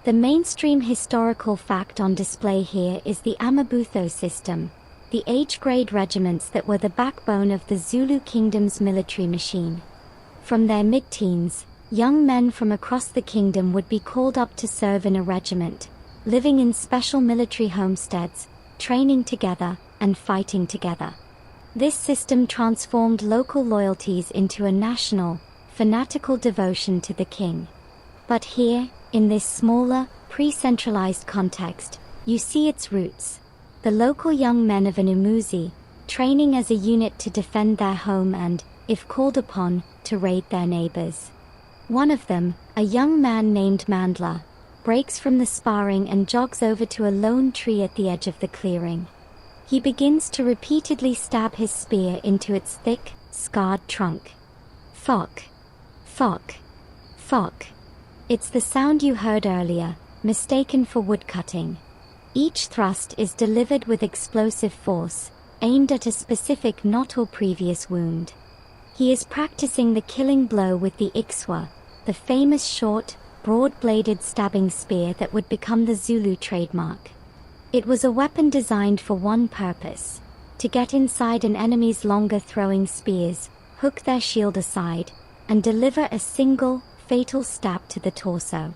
The mainstream historical fact on display here is the Amabutho system, the age-grade regiments that were the backbone of the Zulu kingdom's military machine. From their mid-teens, young men from across the kingdom would be called up to serve in a regiment, living in special military homesteads, training together, and fighting together. This system transformed local loyalties into a national, fanatical devotion to the king. But here, in this smaller, pre-centralized context, you see its roots. The local young men of an Umuzi, training as a unit to defend their home and, if called upon, to raid their neighbors. One of them, a young man named Mandla, breaks from the sparring and jogs over to a lone tree at the edge of the clearing. He begins to repeatedly stab his spear into its thick, scarred trunk. Fock, fock, fock. It's the sound you heard earlier, mistaken for woodcutting. Each thrust is delivered with explosive force, aimed at a specific knot or previous wound. He is practicing the killing blow with the Ixwa, the famous short, broad-bladed stabbing spear that would become the Zulu trademark. It was a weapon designed for one purpose: to get inside an enemy's longer throwing spears, hook their shield aside, and deliver a single, fatal stab to the torso.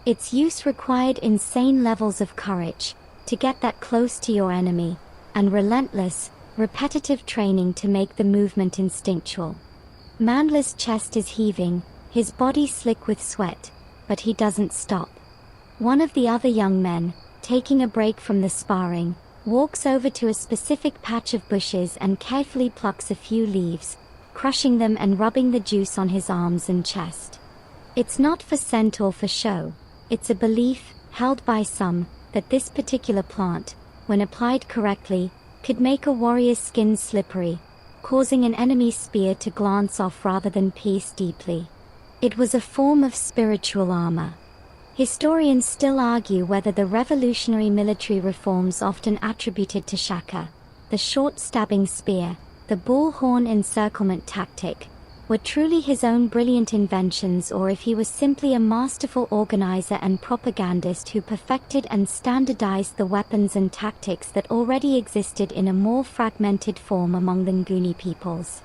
Its use required insane levels of courage to get that close to your enemy, and relentless, repetitive training to make the movement instinctual. Mandla's chest is heaving, his body slick with sweat, but he doesn't stop. One of the other young men, taking a break from the sparring, walks over to a specific patch of bushes and carefully plucks a few leaves, crushing them and rubbing the juice on his arms and chest. It's not for scent or for show. It's a belief, held by some, that this particular plant, when applied correctly, could make a warrior's skin slippery, causing an enemy's spear to glance off rather than pierce deeply. It was a form of spiritual armor. Historians still argue whether the revolutionary military reforms often attributed to Shaka, the short stabbing spear, the bullhorn encirclement tactic, were truly his own brilliant inventions, or if he was simply a masterful organizer and propagandist who perfected and standardized the weapons and tactics that already existed in a more fragmented form among the Nguni peoples.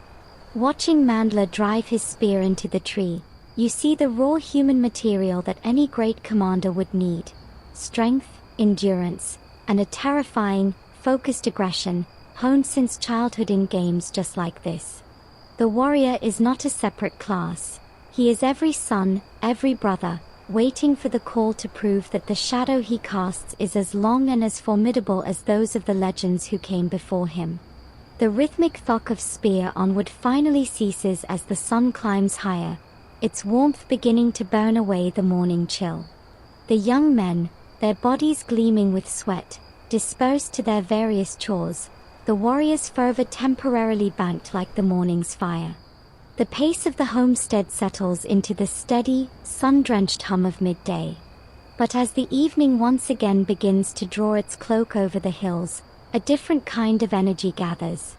Watching Mandla drive his spear into the tree, you see the raw human material that any great commander would need: strength, endurance, and a terrifying, focused aggression, honed since childhood in games just like this. The warrior is not a separate class. He is every son, every brother, waiting for the call to prove that the shadow he casts is as long and as formidable as those of the legends who came before him. The rhythmic thwack of spear onward finally ceases as the sun climbs higher, its warmth beginning to burn away the morning chill. The young men, their bodies gleaming with sweat, disperse to their various chores, the warrior's fervor temporarily banked like the morning's fire. The pace of the homestead settles into the steady, sun-drenched hum of midday. But as the evening once again begins to draw its cloak over the hills, a different kind of energy gathers.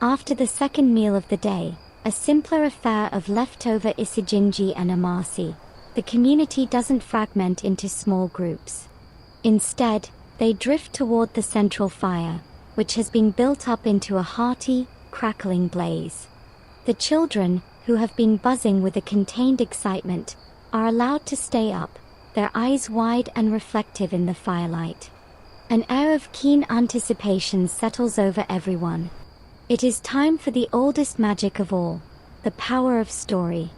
After the second meal of the day, a simpler affair of leftover isijinji and amasi, the community doesn't fragment into small groups. Instead, they drift toward the central fire, which has been built up into a hearty, crackling blaze. The children, who have been buzzing with a contained excitement, are allowed to stay up, their eyes wide and reflective in the firelight. An air of keen anticipation settles over everyone. It is time for the oldest magic of all, the power of story.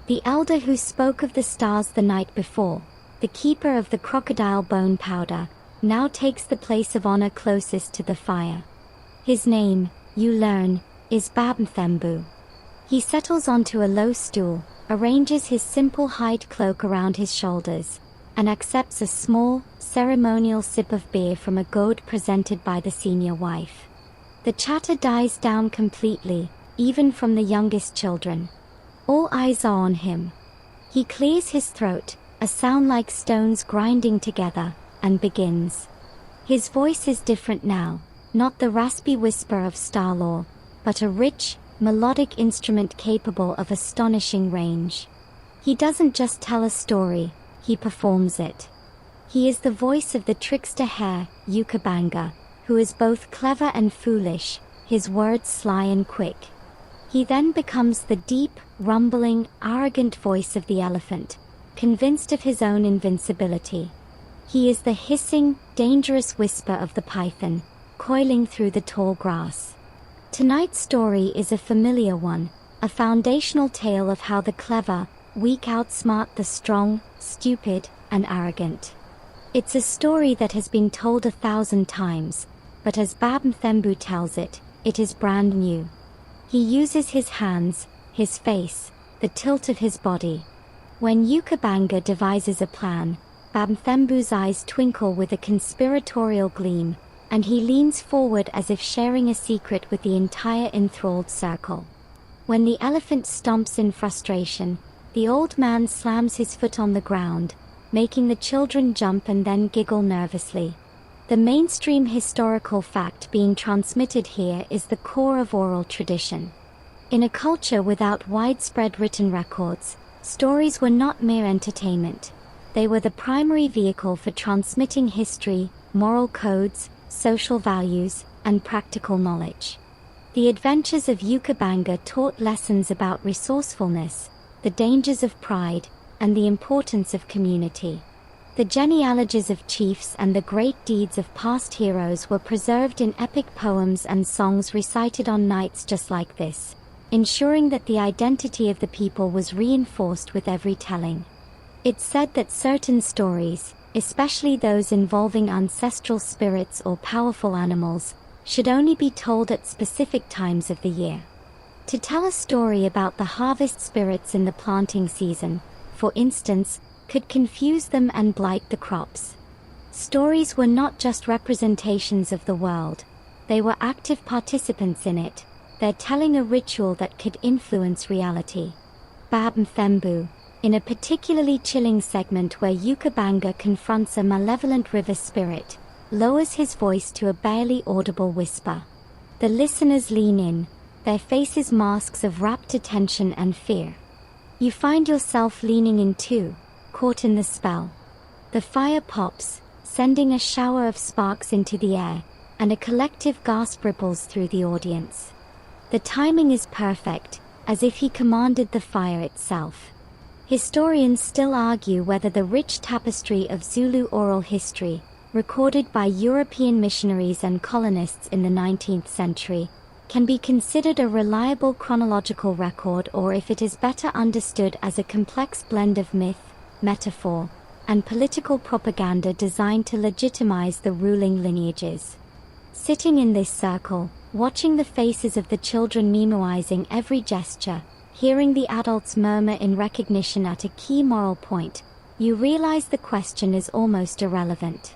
The elder who spoke of the stars the night before, the keeper of the crocodile bone powder, now takes the place of honor closest to the fire. His name, you learn, is Babmthembu. He settles onto a low stool, arranges his simple hide cloak around his shoulders, and accepts a small, ceremonial sip of beer from a gourd presented by the senior wife. The chatter dies down completely, even from the youngest children. All eyes are on him. He clears his throat, a sound like stones grinding together, and begins. His voice is different now, not the raspy whisper of Starlaw, but a rich, melodic instrument capable of astonishing range. He doesn't just tell a story, he performs it. He is the voice of the trickster hare, Yukabanga, who is both clever and foolish, his words sly and quick. He then becomes the deep, rumbling, arrogant voice of the elephant, convinced of his own invincibility. He is the hissing, dangerous whisper of the python, coiling through the tall grass. Tonight's story is a familiar one, a foundational tale of how the clever, weak outsmart the strong, stupid, and arrogant. It's a story that has been told 1,000 times, but as Babmthembu tells it, it is brand new. He uses his hands, his face, the tilt of his body. When Yukabanga devises a plan, Babmthembu's eyes twinkle with a conspiratorial gleam, and he leans forward as if sharing a secret with the entire enthralled circle. When the elephant stomps in frustration, the old man slams his foot on the ground, making the children jump and then giggle nervously. The mainstream historical fact being transmitted here is the core of oral tradition. In a culture without widespread written records, stories were not mere entertainment. They were the primary vehicle for transmitting history, moral codes, social values, and practical knowledge. The adventures of Yukabanga taught lessons about resourcefulness, the dangers of pride, and the importance of community. The genealogies of chiefs and the great deeds of past heroes were preserved in epic poems and songs recited on nights just like this, ensuring that the identity of the people was reinforced with every telling. It's said that certain stories, especially those involving ancestral spirits or powerful animals, should only be told at specific times of the year. To tell a story about the harvest spirits in the planting season, for instance, could confuse them and blight the crops. Stories were not just representations of the world, they were active participants in it, they're telling a ritual that could influence reality. Babmthembu, in a particularly chilling segment where Yukabanga confronts a malevolent river spirit, lowers his voice to a barely audible whisper. The listeners lean in, their faces masks of rapt attention and fear. You find yourself leaning in too, caught in the spell. The fire pops, sending a shower of sparks into the air, and a collective gasp ripples through the audience. The timing is perfect, as if he commanded the fire itself. Historians still argue whether the rich tapestry of Zulu oral history, recorded by European missionaries and colonists in the 19th century, can be considered a reliable chronological record or if it is better understood as a complex blend of myth, metaphor, and political propaganda designed to legitimize the ruling lineages. Sitting in this circle, watching the faces of the children memoizing every gesture, hearing the adults murmur in recognition at a key moral point, you realize the question is almost irrelevant.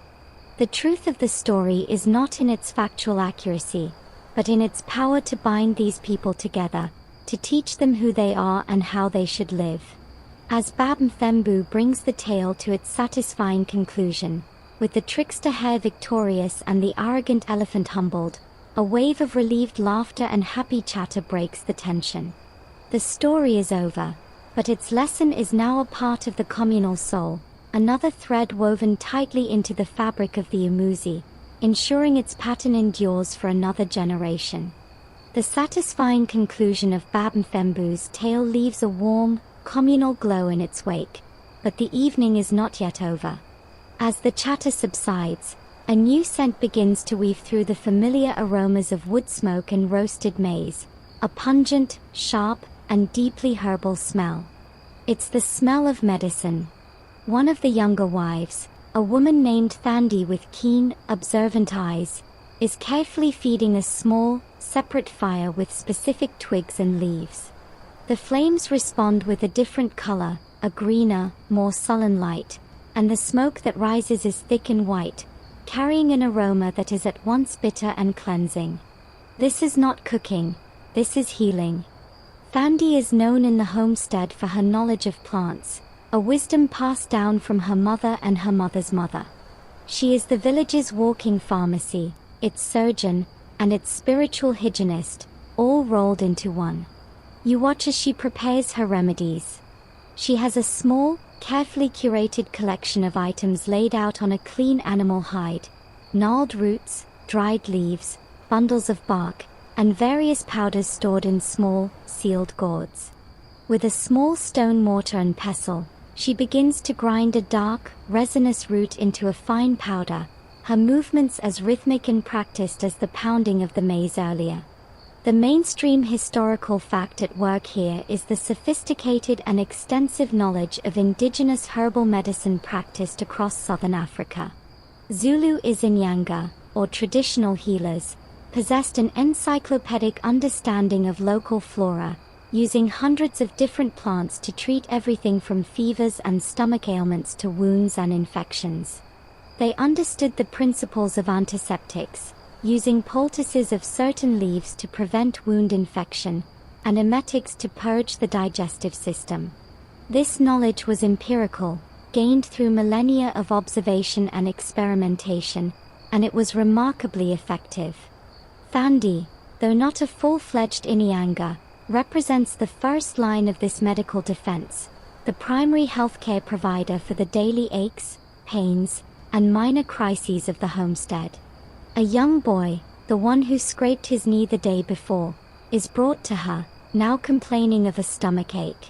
The truth of the story is not in its factual accuracy, but in its power to bind these people together, to teach them who they are and how they should live. As Babmthembu brings the tale to its satisfying conclusion, with the trickster hare victorious and the arrogant elephant humbled, a wave of relieved laughter and happy chatter breaks the tension. The story is over, but its lesson is now a part of the communal soul, another thread woven tightly into the fabric of the Umuzi, ensuring its pattern endures for another generation. The satisfying conclusion of Babmthembu's tale leaves a warm, communal glow in its wake, but the evening is not yet over. As the chatter subsides, a new scent begins to weave through the familiar aromas of wood smoke and roasted maize, a pungent, sharp, and deeply herbal smell. It's the smell of medicine. One of the younger wives, a woman named Thandi with keen, observant eyes, is carefully feeding a small, separate fire with specific twigs and leaves. The flames respond with a different color, a greener, more sullen light, and the smoke that rises is thick and white, carrying an aroma that is at once bitter and cleansing. This is not cooking, this is healing. Thandi is known in the homestead for her knowledge of plants, a wisdom passed down from her mother and her mother's mother. She is the village's walking pharmacy, its surgeon, and its spiritual hygienist, all rolled into one. You watch as she prepares her remedies. She has a small, carefully curated collection of items laid out on a clean animal hide, gnarled roots, dried leaves, bundles of bark, and various powders stored in small, sealed gourds. With a small stone mortar and pestle, she begins to grind a dark, resinous root into a fine powder, her movements as rhythmic and practiced as the pounding of the maize earlier. The mainstream historical fact at work here is the sophisticated and extensive knowledge of indigenous herbal medicine practiced across southern Africa. Zulu Izinyanga, or traditional healers, possessed an encyclopedic understanding of local flora, using hundreds of different plants to treat everything from fevers and stomach ailments to wounds and infections. They understood the principles of antiseptics, using poultices of certain leaves to prevent wound infection, and emetics to purge the digestive system. This knowledge was empirical, gained through millennia of observation and experimentation, and it was remarkably effective. Thandi, though not a full-fledged Inyanga, represents the first line of this medical defense, the primary healthcare provider for the daily aches, pains, and minor crises of the homestead. A young boy, the one who scraped his knee the day before, is brought to her, now complaining of a stomachache.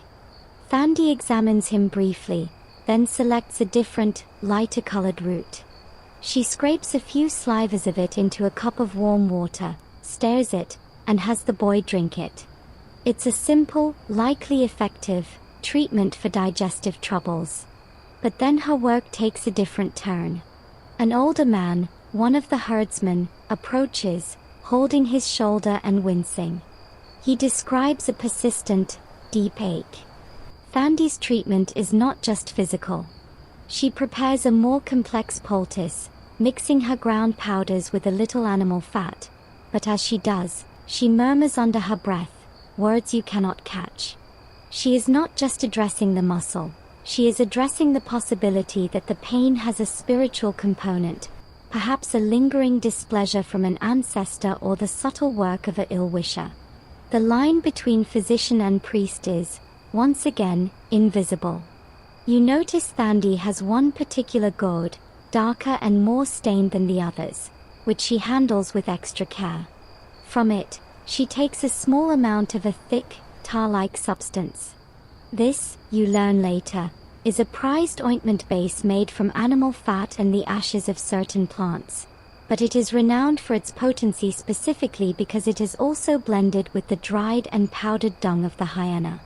Thandi examines him briefly, then selects a different, lighter-colored root. She scrapes a few slivers of it into a cup of warm water, stirs it, and has the boy drink it. It's a simple, likely effective, treatment for digestive troubles. But then her work takes a different turn. An older man, one of the herdsmen, approaches, holding his shoulder and wincing. He describes a persistent, deep ache. Thandi's treatment is not just physical. She prepares a more complex poultice, mixing her ground powders with a little animal fat, but as she does, she murmurs under her breath, words you cannot catch. She is not just addressing the muscle, she is addressing the possibility that the pain has a spiritual component, perhaps a lingering displeasure from an ancestor or the subtle work of an ill-wisher. The line between physician and priest is, once again, invisible. You notice Thandi has one particular gourd, darker and more stained than the others, which she handles with extra care. From it, she takes a small amount of a thick, tar-like substance. This, you learn later, is a prized ointment base made from animal fat and the ashes of certain plants, but it is renowned for its potency specifically because it is also blended with the dried and powdered dung of the hyena.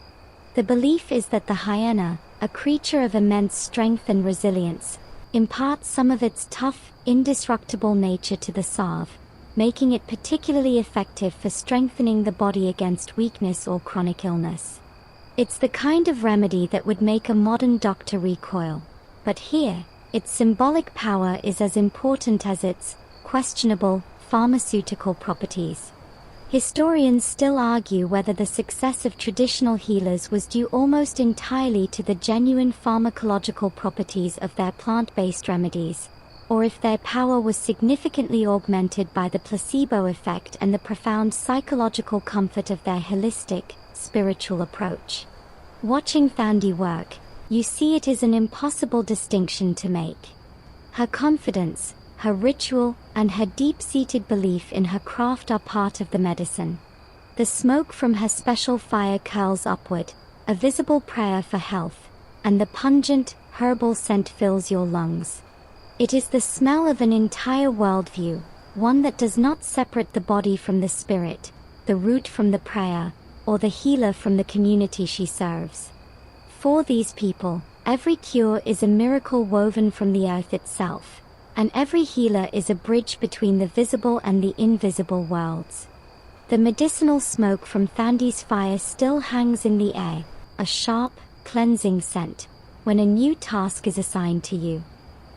The belief is that the hyena, a creature of immense strength and resilience, imparts some of its tough, indestructible nature to the salve, making it particularly effective for strengthening the body against weakness or chronic illness. It's the kind of remedy that would make a modern doctor recoil. But here, its symbolic power is as important as its questionable pharmaceutical properties. Historians still argue whether the success of traditional healers was due almost entirely to the genuine pharmacological properties of their plant-based remedies, or if their power was significantly augmented by the placebo effect and the profound psychological comfort of their holistic, spiritual approach. Watching Thandi work, you see it is an impossible distinction to make. Her confidence, her ritual, and her deep-seated belief in her craft are part of the medicine. The smoke from her special fire curls upward, a visible prayer for health, and the pungent, herbal scent fills your lungs. It is the smell of an entire worldview, one that does not separate the body from the spirit, the root from the prayer, or the healer from the community she serves. For these people, every cure is a miracle woven from the earth itself, and every healer is a bridge between the visible and the invisible worlds. The medicinal smoke from Thandi's fire still hangs in the air, a sharp, cleansing scent, when a new task is assigned to you.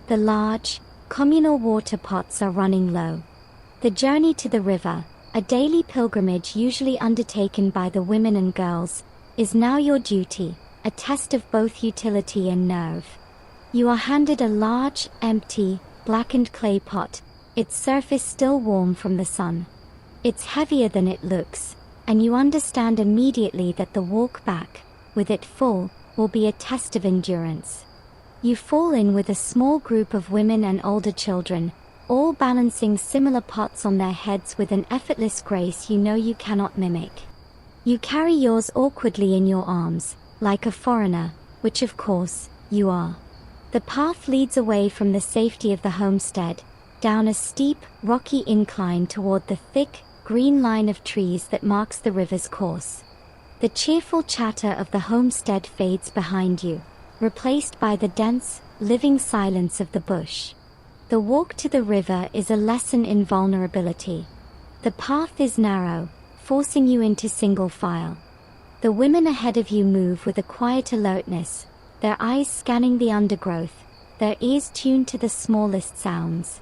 The large, communal water pots are running low. The journey to the river, a daily pilgrimage usually undertaken by the women and girls, is now your duty, a test of both utility and nerve. You are handed a large, empty, blackened clay pot, its surface still warm from the sun. It's heavier than it looks, and you understand immediately that the walk back, with it full, will be a test of endurance. You fall in with a small group of women and older children, all balancing similar pots on their heads with an effortless grace you know you cannot mimic. You carry yours awkwardly in your arms, like a foreigner, which of course, you are. The path leads away from the safety of the homestead, down a steep, rocky incline toward the thick, green line of trees that marks the river's course. The cheerful chatter of the homestead fades behind you, replaced by the dense, living silence of the bush. The walk to the river is a lesson in vulnerability. The path is narrow, forcing you into single file. The women ahead of you move with a quiet alertness, their eyes scanning the undergrowth, their ears tuned to the smallest sounds.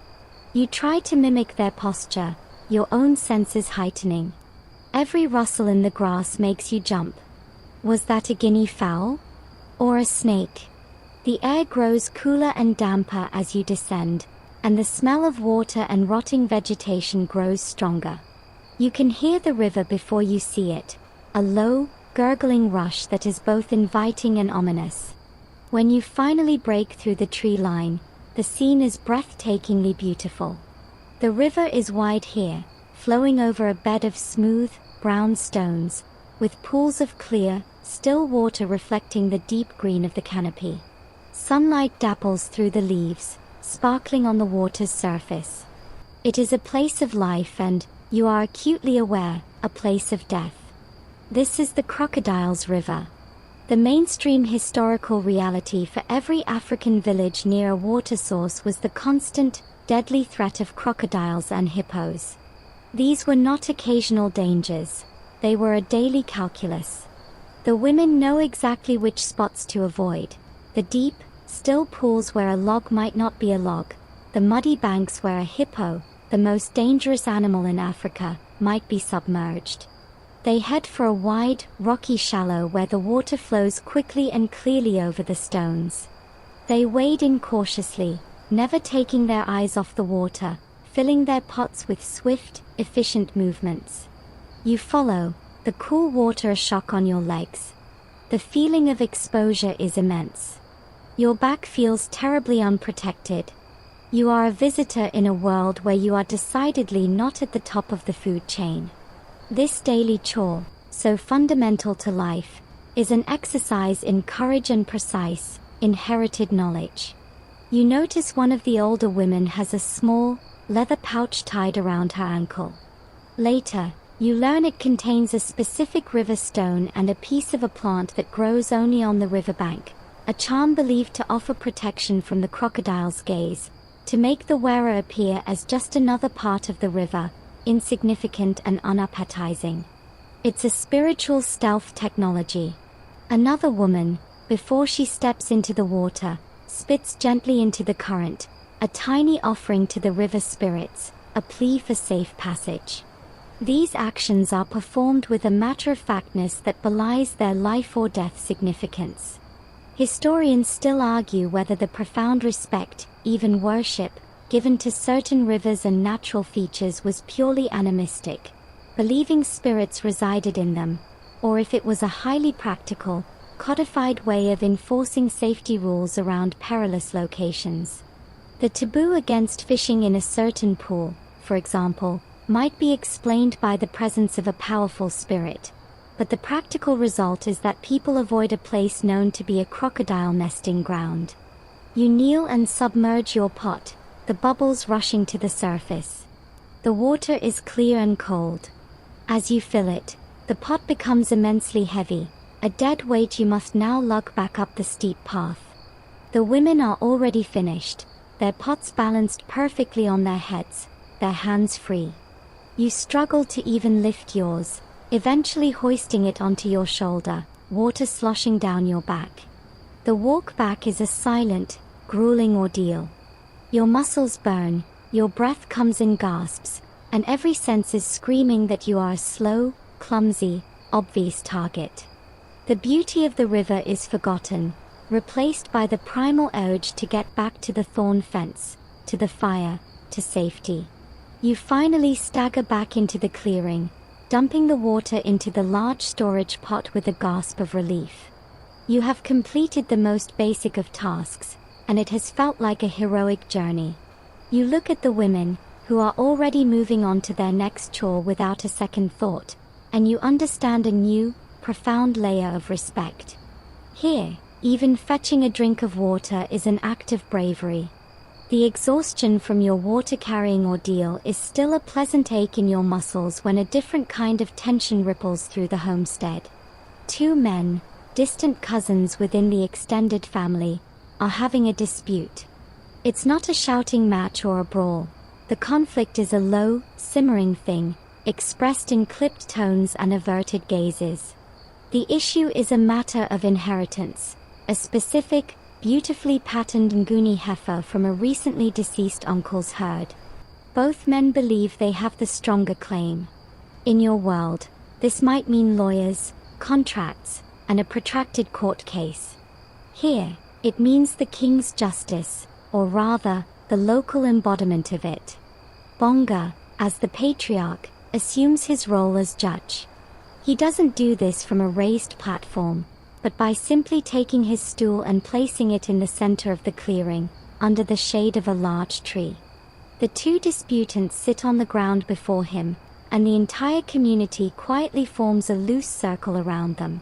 You try to mimic their posture, your own senses heightening. Every rustle in the grass makes you jump. Was that a guinea fowl? Or a snake? The air grows cooler and damper as you descend, and the smell of water and rotting vegetation grows stronger. You can hear the river before you see it, a low, gurgling rush that is both inviting and ominous. When you finally break through the tree line, the scene is breathtakingly beautiful. The river is wide here, flowing over a bed of smooth, brown stones, with pools of clear, still water reflecting the deep green of the canopy. Sunlight dapples through the leaves, sparkling on the water's surface. It is a place of life and, you are acutely aware, a place of death. This is the Crocodile's River. The mainstream historical reality for every African village near a water source was the constant, deadly threat of crocodiles and hippos. These were not occasional dangers, they were a daily calculus. The women know exactly which spots to avoid: the deep, still pools where a log might not be a log, the muddy banks where a hippo, the most dangerous animal in Africa, might be submerged. They head for a wide, rocky shallow where the water flows quickly and clearly over the stones. They wade in cautiously, never taking their eyes off the water, filling their pots with swift, efficient movements. You follow, the cool water a shock on your legs. The feeling of exposure is immense. Your back feels terribly unprotected. You are a visitor in a world where you are decidedly not at the top of the food chain. This daily chore, so fundamental to life, is an exercise in courage and precise, inherited knowledge. You notice one of the older women has a small, leather pouch tied around her ankle. Later, you learn it contains a specific river stone and a piece of a plant that grows only on the riverbank, a charm believed to offer protection from the crocodile's gaze, to make the wearer appear as just another part of the river, insignificant and unappetizing. It's a spiritual stealth technology. Another woman, before she steps into the water, spits gently into the current, a tiny offering to the river spirits, a plea for safe passage. These actions are performed with a matter-of-factness that belies their life or death significance. Historians still argue whether the profound respect, even worship, given to certain rivers and natural features was purely animistic, believing spirits resided in them, or if it was a highly practical, codified way of enforcing safety rules around perilous locations. The taboo against fishing in a certain pool, for example, might be explained by the presence of a powerful spirit, but the practical result is that people avoid a place known to be a crocodile nesting ground. You kneel and submerge your pot, the bubbles rushing to the surface. The water is clear and cold. As you fill it, the pot becomes immensely heavy, a dead weight you must now lug back up the steep path. The women are already finished, their pots balanced perfectly on their heads, their hands free. You struggle to even lift yours, eventually hoisting it onto your shoulder, water sloshing down your back. The walk back is a silent, grueling ordeal. Your muscles burn, your breath comes in gasps, and every sense is screaming that you are a slow, clumsy, obvious target. The beauty of the river is forgotten, replaced by the primal urge to get back to the thorn fence, to the fire, to safety. You finally stagger back into the clearing, dumping the water into the large storage pot with a gasp of relief. You have completed the most basic of tasks, and it has felt like a heroic journey. You look at the women, who are already moving on to their next chore without a second thought, and you understand a new, profound layer of respect. Here, even fetching a drink of water is an act of bravery. The exhaustion from your water-carrying ordeal is still a pleasant ache in your muscles when a different kind of tension ripples through the homestead. Two men, distant cousins within the extended family, are having a dispute. It's not a shouting match or a brawl. The conflict is a low, simmering thing, expressed in clipped tones and averted gazes. The issue is a matter of inheritance, a specific, beautifully patterned Nguni heifer from a recently deceased uncle's herd. Both men believe they have the stronger claim. In your world, this might mean lawyers, contracts, and a protracted court case. Here, it means the king's justice, or rather, the local embodiment of it. Bonga, as the patriarch, assumes his role as judge. He doesn't do this from a raised platform, but by simply taking his stool and placing it in the center of the clearing, under the shade of a large tree. The two disputants sit on the ground before him, and the entire community quietly forms a loose circle around them.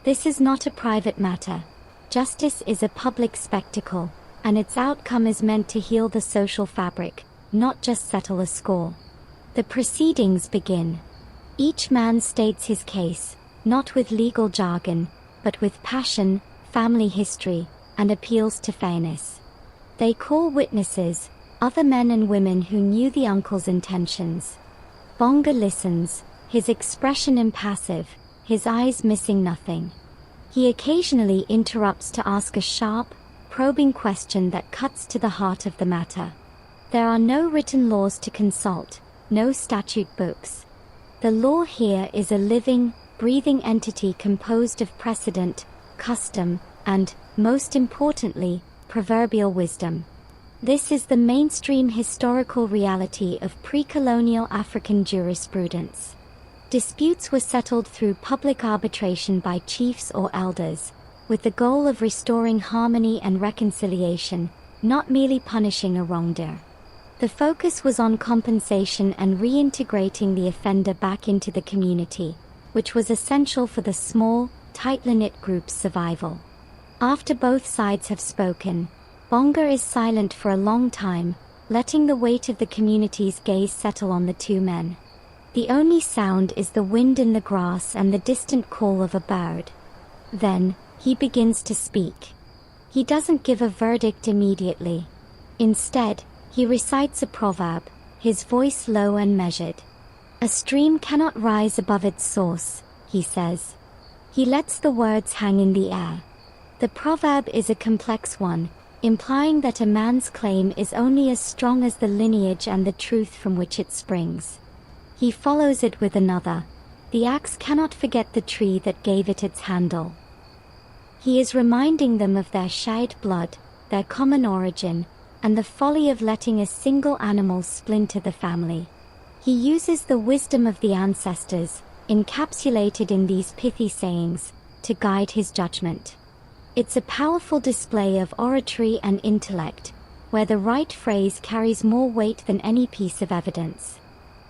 This is not a private matter. Justice is a public spectacle, and its outcome is meant to heal the social fabric, not just settle a score. The proceedings begin. Each man states his case, not with legal jargon, but with passion, family history, and appeals to fairness. They call witnesses, other men and women who knew the uncle's intentions. Bonga listens, his expression impassive, his eyes missing nothing. He occasionally interrupts to ask a sharp, probing question that cuts to the heart of the matter. There are no written laws to consult, no statute books. The law here is a living, breathing entity composed of precedent, custom, and, most importantly, proverbial wisdom. This is the mainstream historical reality of pre-colonial African jurisprudence. Disputes were settled through public arbitration by chiefs or elders, with the goal of restoring harmony and reconciliation, not merely punishing a wrongdoer. The focus was on compensation and reintegrating the offender back into the community, which was essential for the small, tightly-knit group's survival. After both sides have spoken, Bonga is silent for a long time, letting the weight of the community's gaze settle on the two men. The only sound is the wind in the grass and the distant call of a bird. Then, he begins to speak. He doesn't give a verdict immediately. Instead, he recites a proverb, his voice low and measured. A stream cannot rise above its source, he says. He lets the words hang in the air. The proverb is a complex one, implying that a man's claim is only as strong as the lineage and the truth from which it springs. He follows it with another. The axe cannot forget the tree that gave it its handle. He is reminding them of their shared blood, their common origin, and the folly of letting a single animal splinter the family. He uses the wisdom of the ancestors, encapsulated in these pithy sayings, to guide his judgment. It's a powerful display of oratory and intellect, where the right phrase carries more weight than any piece of evidence.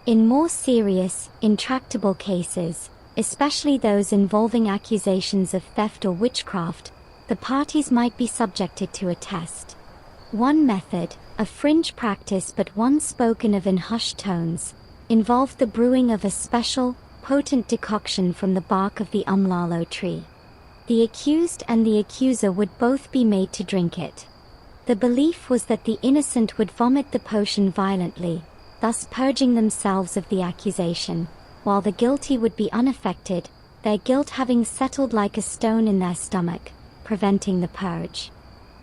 In more serious, intractable cases, especially those involving accusations of theft or witchcraft, the parties might be subjected to a test. One method, a fringe practice but one spoken of in hushed tones, involved the brewing of a special, potent decoction from the bark of the umlalo tree. The accused and the accuser would both be made to drink it. The belief was that the innocent would vomit the potion violently, thus purging themselves of the accusation, while the guilty would be unaffected, their guilt having settled like a stone in their stomach, preventing the purge.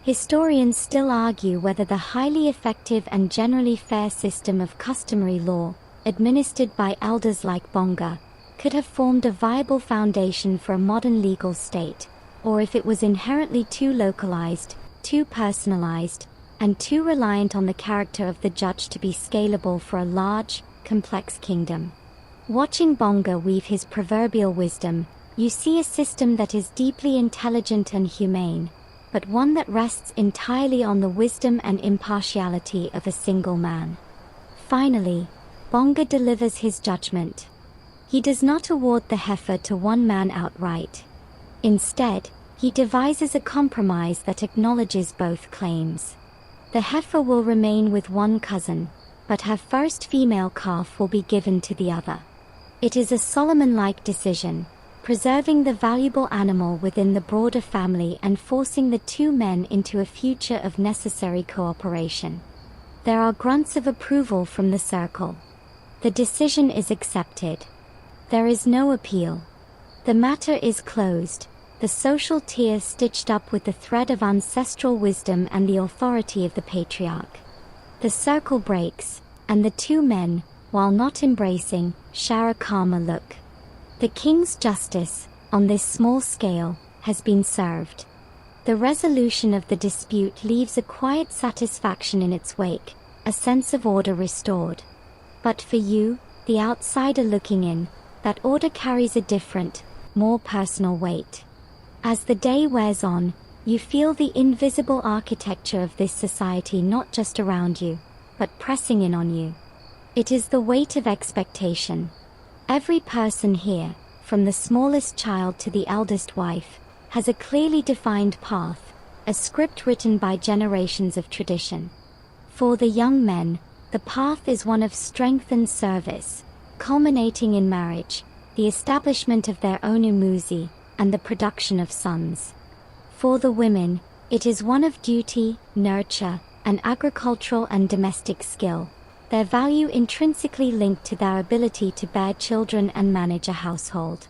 Historians still argue whether the highly effective and generally fair system of customary law, administered by elders like Bonga, could have formed a viable foundation for a modern legal state, or if it was inherently too localized, too personalized, and too reliant on the character of the judge to be scalable for a large, complex kingdom. Watching Bonga weave his proverbial wisdom, you see a system that is deeply intelligent and humane, but one that rests entirely on the wisdom and impartiality of a single man. Finally, Bonga delivers his judgment. He does not award the heifer to one man outright. Instead, he devises a compromise that acknowledges both claims. The heifer will remain with one cousin, but her first female calf will be given to the other. It is a Solomon-like decision, preserving the valuable animal within the broader family and forcing the two men into a future of necessary cooperation. There are grunts of approval from the circle. The decision is accepted. There is no appeal. The matter is closed, the social tier stitched up with the thread of ancestral wisdom and the authority of the patriarch. The circle breaks, and the two men, while not embracing, share a calmer look. The king's justice, on this small scale, has been served. The resolution of the dispute leaves a quiet satisfaction in its wake, a sense of order restored. But for you, the outsider looking in, that order carries a different, more personal weight. As the day wears on, you feel the invisible architecture of this society not just around you, but pressing in on you. It is the weight of expectation. Every person here, from the smallest child to the eldest wife, has a clearly defined path, a script written by generations of tradition. For the young men, the path is one of strength and service, culminating in marriage, the establishment of their own umuzi, and the production of sons. For the women, it is one of duty, nurture, and agricultural and domestic skill, their value intrinsically linked to their ability to bear children and manage a household.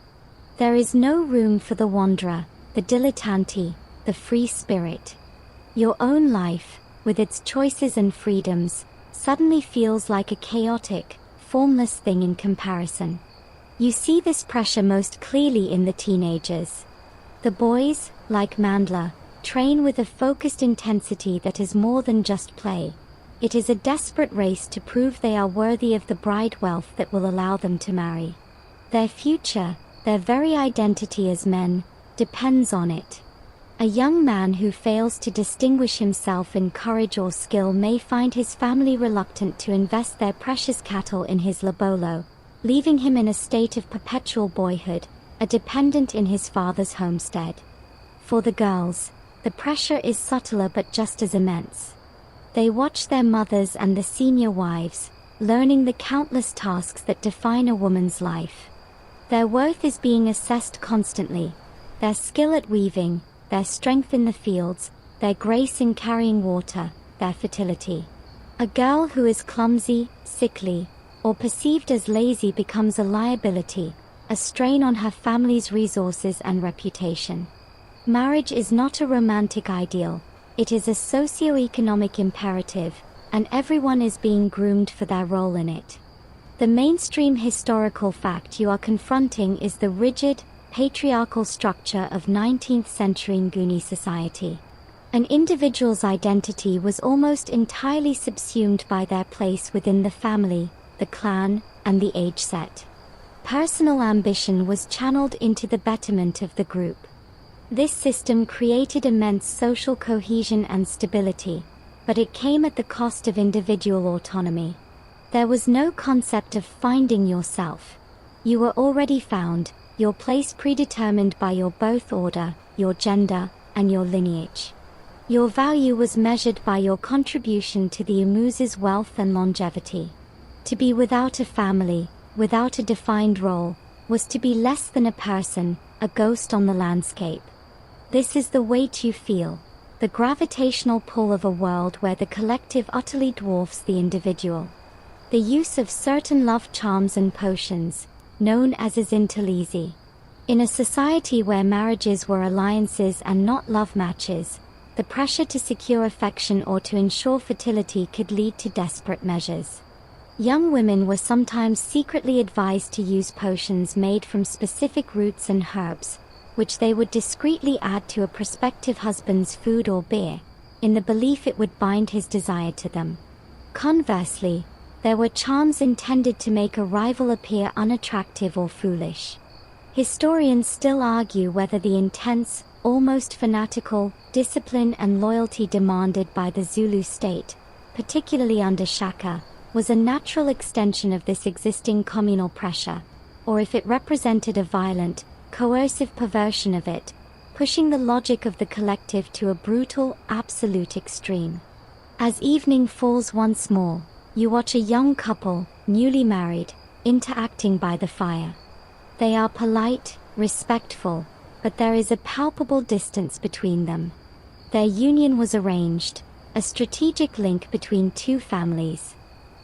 There is no room for the wanderer, the dilettante, the free spirit. Your own life, with its choices and freedoms, suddenly feels like a chaotic, formless thing in comparison. You see this pressure most clearly in the teenagers. The boys, like Mandla, train with a focused intensity that is more than just play. It is a desperate race to prove they are worthy of the bride wealth that will allow them to marry. Their future, their very identity as men, depends on it. A young man who fails to distinguish himself in courage or skill may find his family reluctant to invest their precious cattle in his labolo, leaving him in a state of perpetual boyhood, a dependent in his father's homestead. For the girls, the pressure is subtler but just as immense. They watch their mothers and the senior wives, learning the countless tasks that define a woman's life. Their worth is being assessed constantly, their skill at weaving, their strength in the fields, their grace in carrying water, their fertility. A girl who is clumsy, sickly, or perceived as lazy becomes a liability, a strain on her family's resources and reputation. Marriage is not a romantic ideal, it is a socio-economic imperative, and everyone is being groomed for their role in it. The mainstream historical fact you are confronting is the rigid, patriarchal structure of 19th century Nguni society. An individual's identity was almost entirely subsumed by their place within the family, the clan, and the age set. Personal ambition was channeled into the betterment of the group. This system created immense social cohesion and stability, but it came at the cost of individual autonomy. There was no concept of finding yourself. You were already found, your place predetermined by your birth order, your gender, and your lineage. Your value was measured by your contribution to the umuzi's wealth and longevity. To be without a family, without a defined role, was to be less than a person, a ghost on the landscape. This is the weight you feel, the gravitational pull of a world where the collective utterly dwarfs the individual. The use of certain love charms and potions, known as Izintalizi. In a society where marriages were alliances and not love matches, the pressure to secure affection or to ensure fertility could lead to desperate measures. Young women were sometimes secretly advised to use potions made from specific roots and herbs, which they would discreetly add to a prospective husband's food or beer, in the belief it would bind his desire to them. Conversely, there were charms intended to make a rival appear unattractive or foolish. Historians still argue whether the intense, almost fanatical, discipline and loyalty demanded by the Zulu state, particularly under Shaka, was a natural extension of this existing communal pressure, or if it represented a violent, coercive perversion of it, pushing the logic of the collective to a brutal, absolute extreme. As evening falls once more, you watch a young couple, newly married, interacting by the fire. They are polite, respectful, but there is a palpable distance between them. Their union was arranged, a strategic link between two families.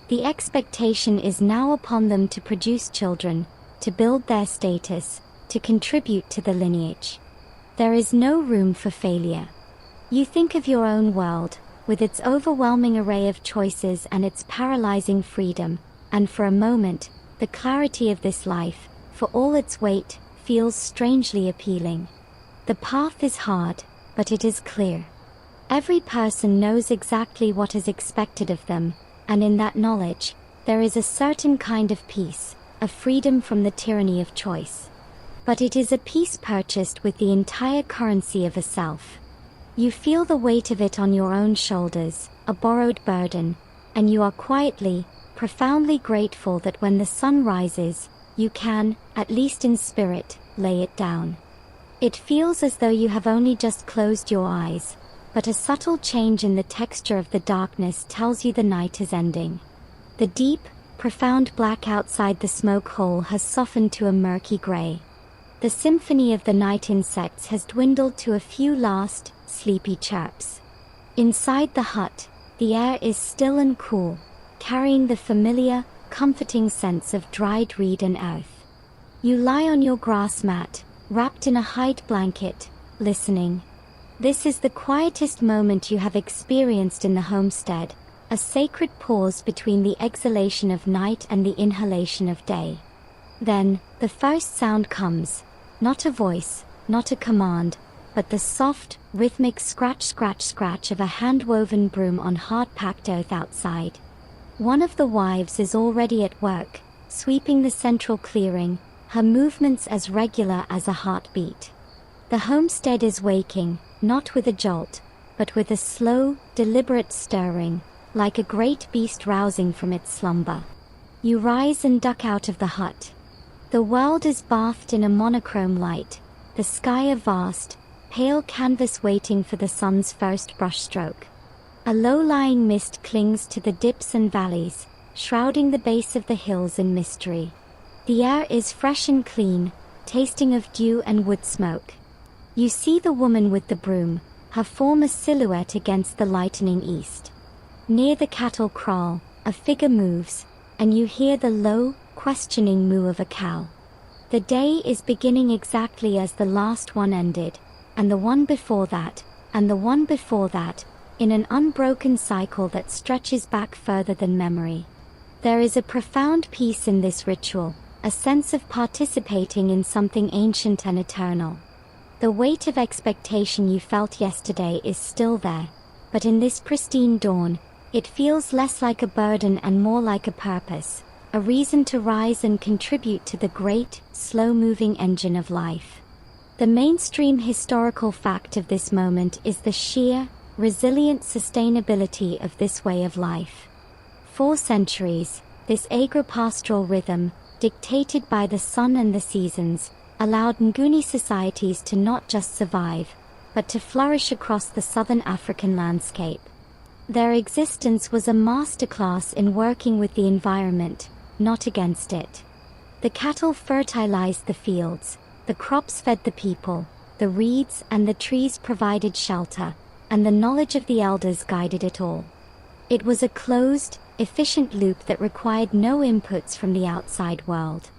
The expectation is now upon them to produce children, to build their status, to contribute to the lineage. There is no room for failure. You think of your own world, with its overwhelming array of choices and its paralyzing freedom, and for a moment, the clarity of this life, for all its weight, feels strangely appealing. The path is hard, but it is clear. Every person knows exactly what is expected of them, and in that knowledge, there is a certain kind of peace, a freedom from the tyranny of choice. But it is a peace purchased with the entire currency of a self. You feel the weight of it on your own shoulders, a borrowed burden, and you are quietly, profoundly grateful that when the sun rises, you can, at least in spirit, lay it down. It feels as though you have only just closed your eyes, but a subtle change in the texture of the darkness tells you the night is ending. The deep, profound black outside the smoke hole has softened to a murky gray. The symphony of the night insects has dwindled to a few last, sleepy chirps. Inside the hut, the air is still and cool, carrying the familiar, comforting sense of dried reed and earth. You lie on your grass mat, wrapped in a hide blanket, listening. This is the quietest moment you have experienced in the homestead, a sacred pause between the exhalation of night and the inhalation of day. Then, the first sound comes, not a voice, not a command, but the soft, rhythmic scratch of a hand-woven broom on hard-packed earth outside. One of the wives is already at work, sweeping the central clearing, her movements as regular as a heartbeat. The homestead is waking, not with a jolt, but with a slow, deliberate stirring, like a great beast rousing from its slumber. You rise and duck out of the hut. The world is bathed in a monochrome light, the sky a vast, pale canvas waiting for the sun's first brushstroke. A low-lying mist clings to the dips and valleys, shrouding the base of the hills in mystery. The air is fresh and clean, tasting of dew and wood smoke. You see the woman with the broom, her form a silhouette against the lightening east. Near the cattle kraal, a figure moves, and you hear the low, questioning moo of a cow. The day is beginning exactly as the last one ended, and the one before that, and the one before that, in an unbroken cycle that stretches back further than memory. There is a profound peace in this ritual, a sense of participating in something ancient and eternal. The weight of expectation you felt yesterday is still there, but in this pristine dawn, it feels less like a burden and more like a purpose, a reason to rise and contribute to the great, slow-moving engine of life. The mainstream historical fact of this moment is the sheer, resilient sustainability of this way of life. For centuries, this agropastoral rhythm, dictated by the sun and the seasons, allowed Nguni societies to not just survive, but to flourish across the southern African landscape. Their existence was a masterclass in working with the environment, not against it. The cattle fertilized the fields, the crops fed the people, the reeds and the trees provided shelter, and the knowledge of the elders guided it all. It was a closed, efficient loop that required no inputs from the outside world.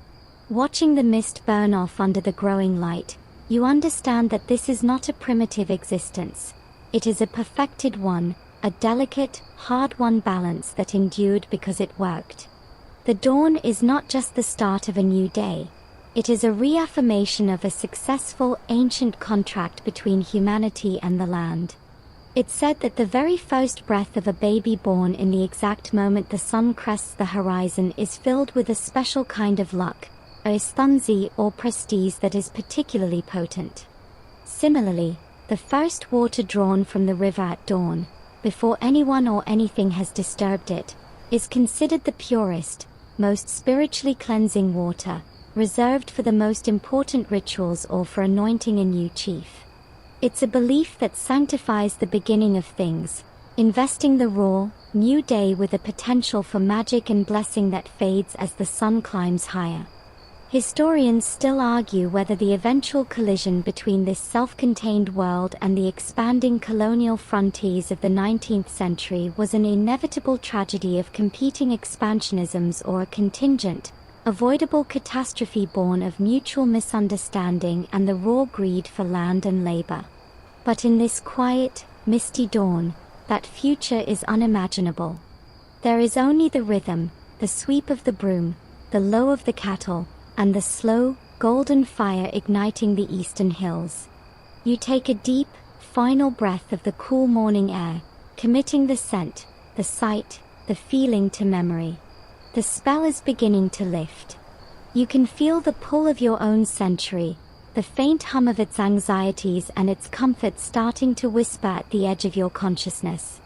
Watching the mist burn off under the growing light, you understand that this is not a primitive existence. It is a perfected one, a delicate, hard-won balance that endured because it worked. The dawn is not just the start of a new day. It is a reaffirmation of a successful, ancient contract between humanity and the land. It's said that the very first breath of a baby born in the exact moment the sun crests the horizon is filled with a special kind of luck, a stanzi or prestige that is particularly potent. Similarly, the first water drawn from the river at dawn, before anyone or anything has disturbed it, is considered the purest, most spiritually cleansing water, reserved for the most important rituals or for anointing a new chief. It's a belief that sanctifies the beginning of things, investing the raw, new day with a potential for magic and blessing that fades as the sun climbs higher. Historians still argue whether the eventual collision between this self-contained world and the expanding colonial frontiers of the 19th century was an inevitable tragedy of competing expansionisms or a contingent, avoidable catastrophe born of mutual misunderstanding and the raw greed for land and labor. But in this quiet, misty dawn, that future is unimaginable. There is only the rhythm, the sweep of the broom, the low of the cattle, and the slow, golden fire igniting the eastern hills. You take a deep, final breath of the cool morning air, committing the scent, the sight, the feeling to memory. The spell is beginning to lift. You can feel the pull of your own century, the faint hum of its anxieties and its comforts starting to whisper at the edge of your consciousness.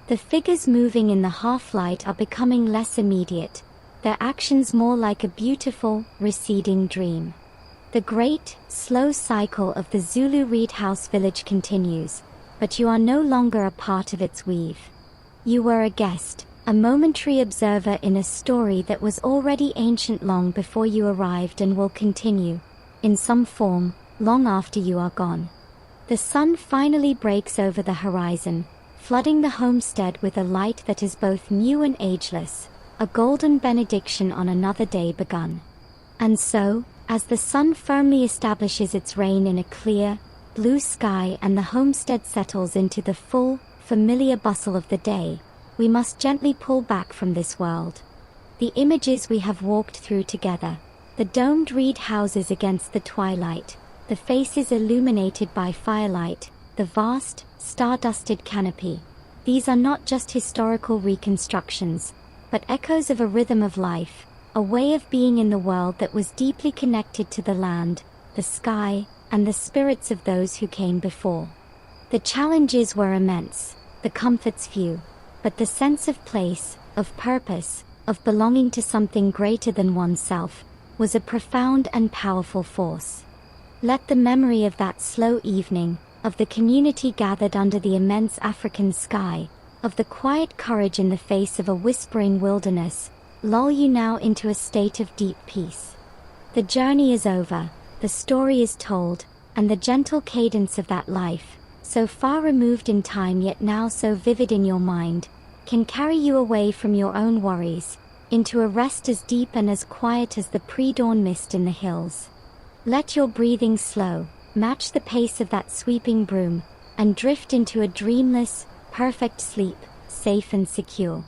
The figures moving in the half-light are becoming less immediate, their actions more like a beautiful, receding dream. The great, slow cycle of the Zulu reed house village continues, but you are no longer a part of its weave. You were a guest, a momentary observer in a story that was already ancient long before you arrived and will continue, in some form, long after you are gone. The sun finally breaks over the horizon, flooding the homestead with a light that is both new and ageless, a golden benediction on another day begun. And so, as the sun firmly establishes its reign in a clear, blue sky and the homestead settles into the full, familiar bustle of the day, we must gently pull back from this world. The images we have walked through together, the domed reed houses against the twilight, the faces illuminated by firelight, the vast, star-dusted canopy. These are not just historical reconstructions, but echoes of a rhythm of life, a way of being in the world that was deeply connected to the land, the sky, and the spirits of those who came before. The challenges were immense, the comforts few, but the sense of place, of purpose, of belonging to something greater than oneself, was a profound and powerful force. Let the memory of that slow evening, of the community gathered under the immense African sky, of the quiet courage in the face of a whispering wilderness, lull you now into a state of deep peace. The journey is over, the story is told, and the gentle cadence of that life, so far removed in time yet now so vivid in your mind, can carry you away from your own worries, into a rest as deep and as quiet as the pre-dawn mist in the hills. Let your breathing slow, match the pace of that sweeping broom, and drift into a dreamless, perfect sleep, safe and secure.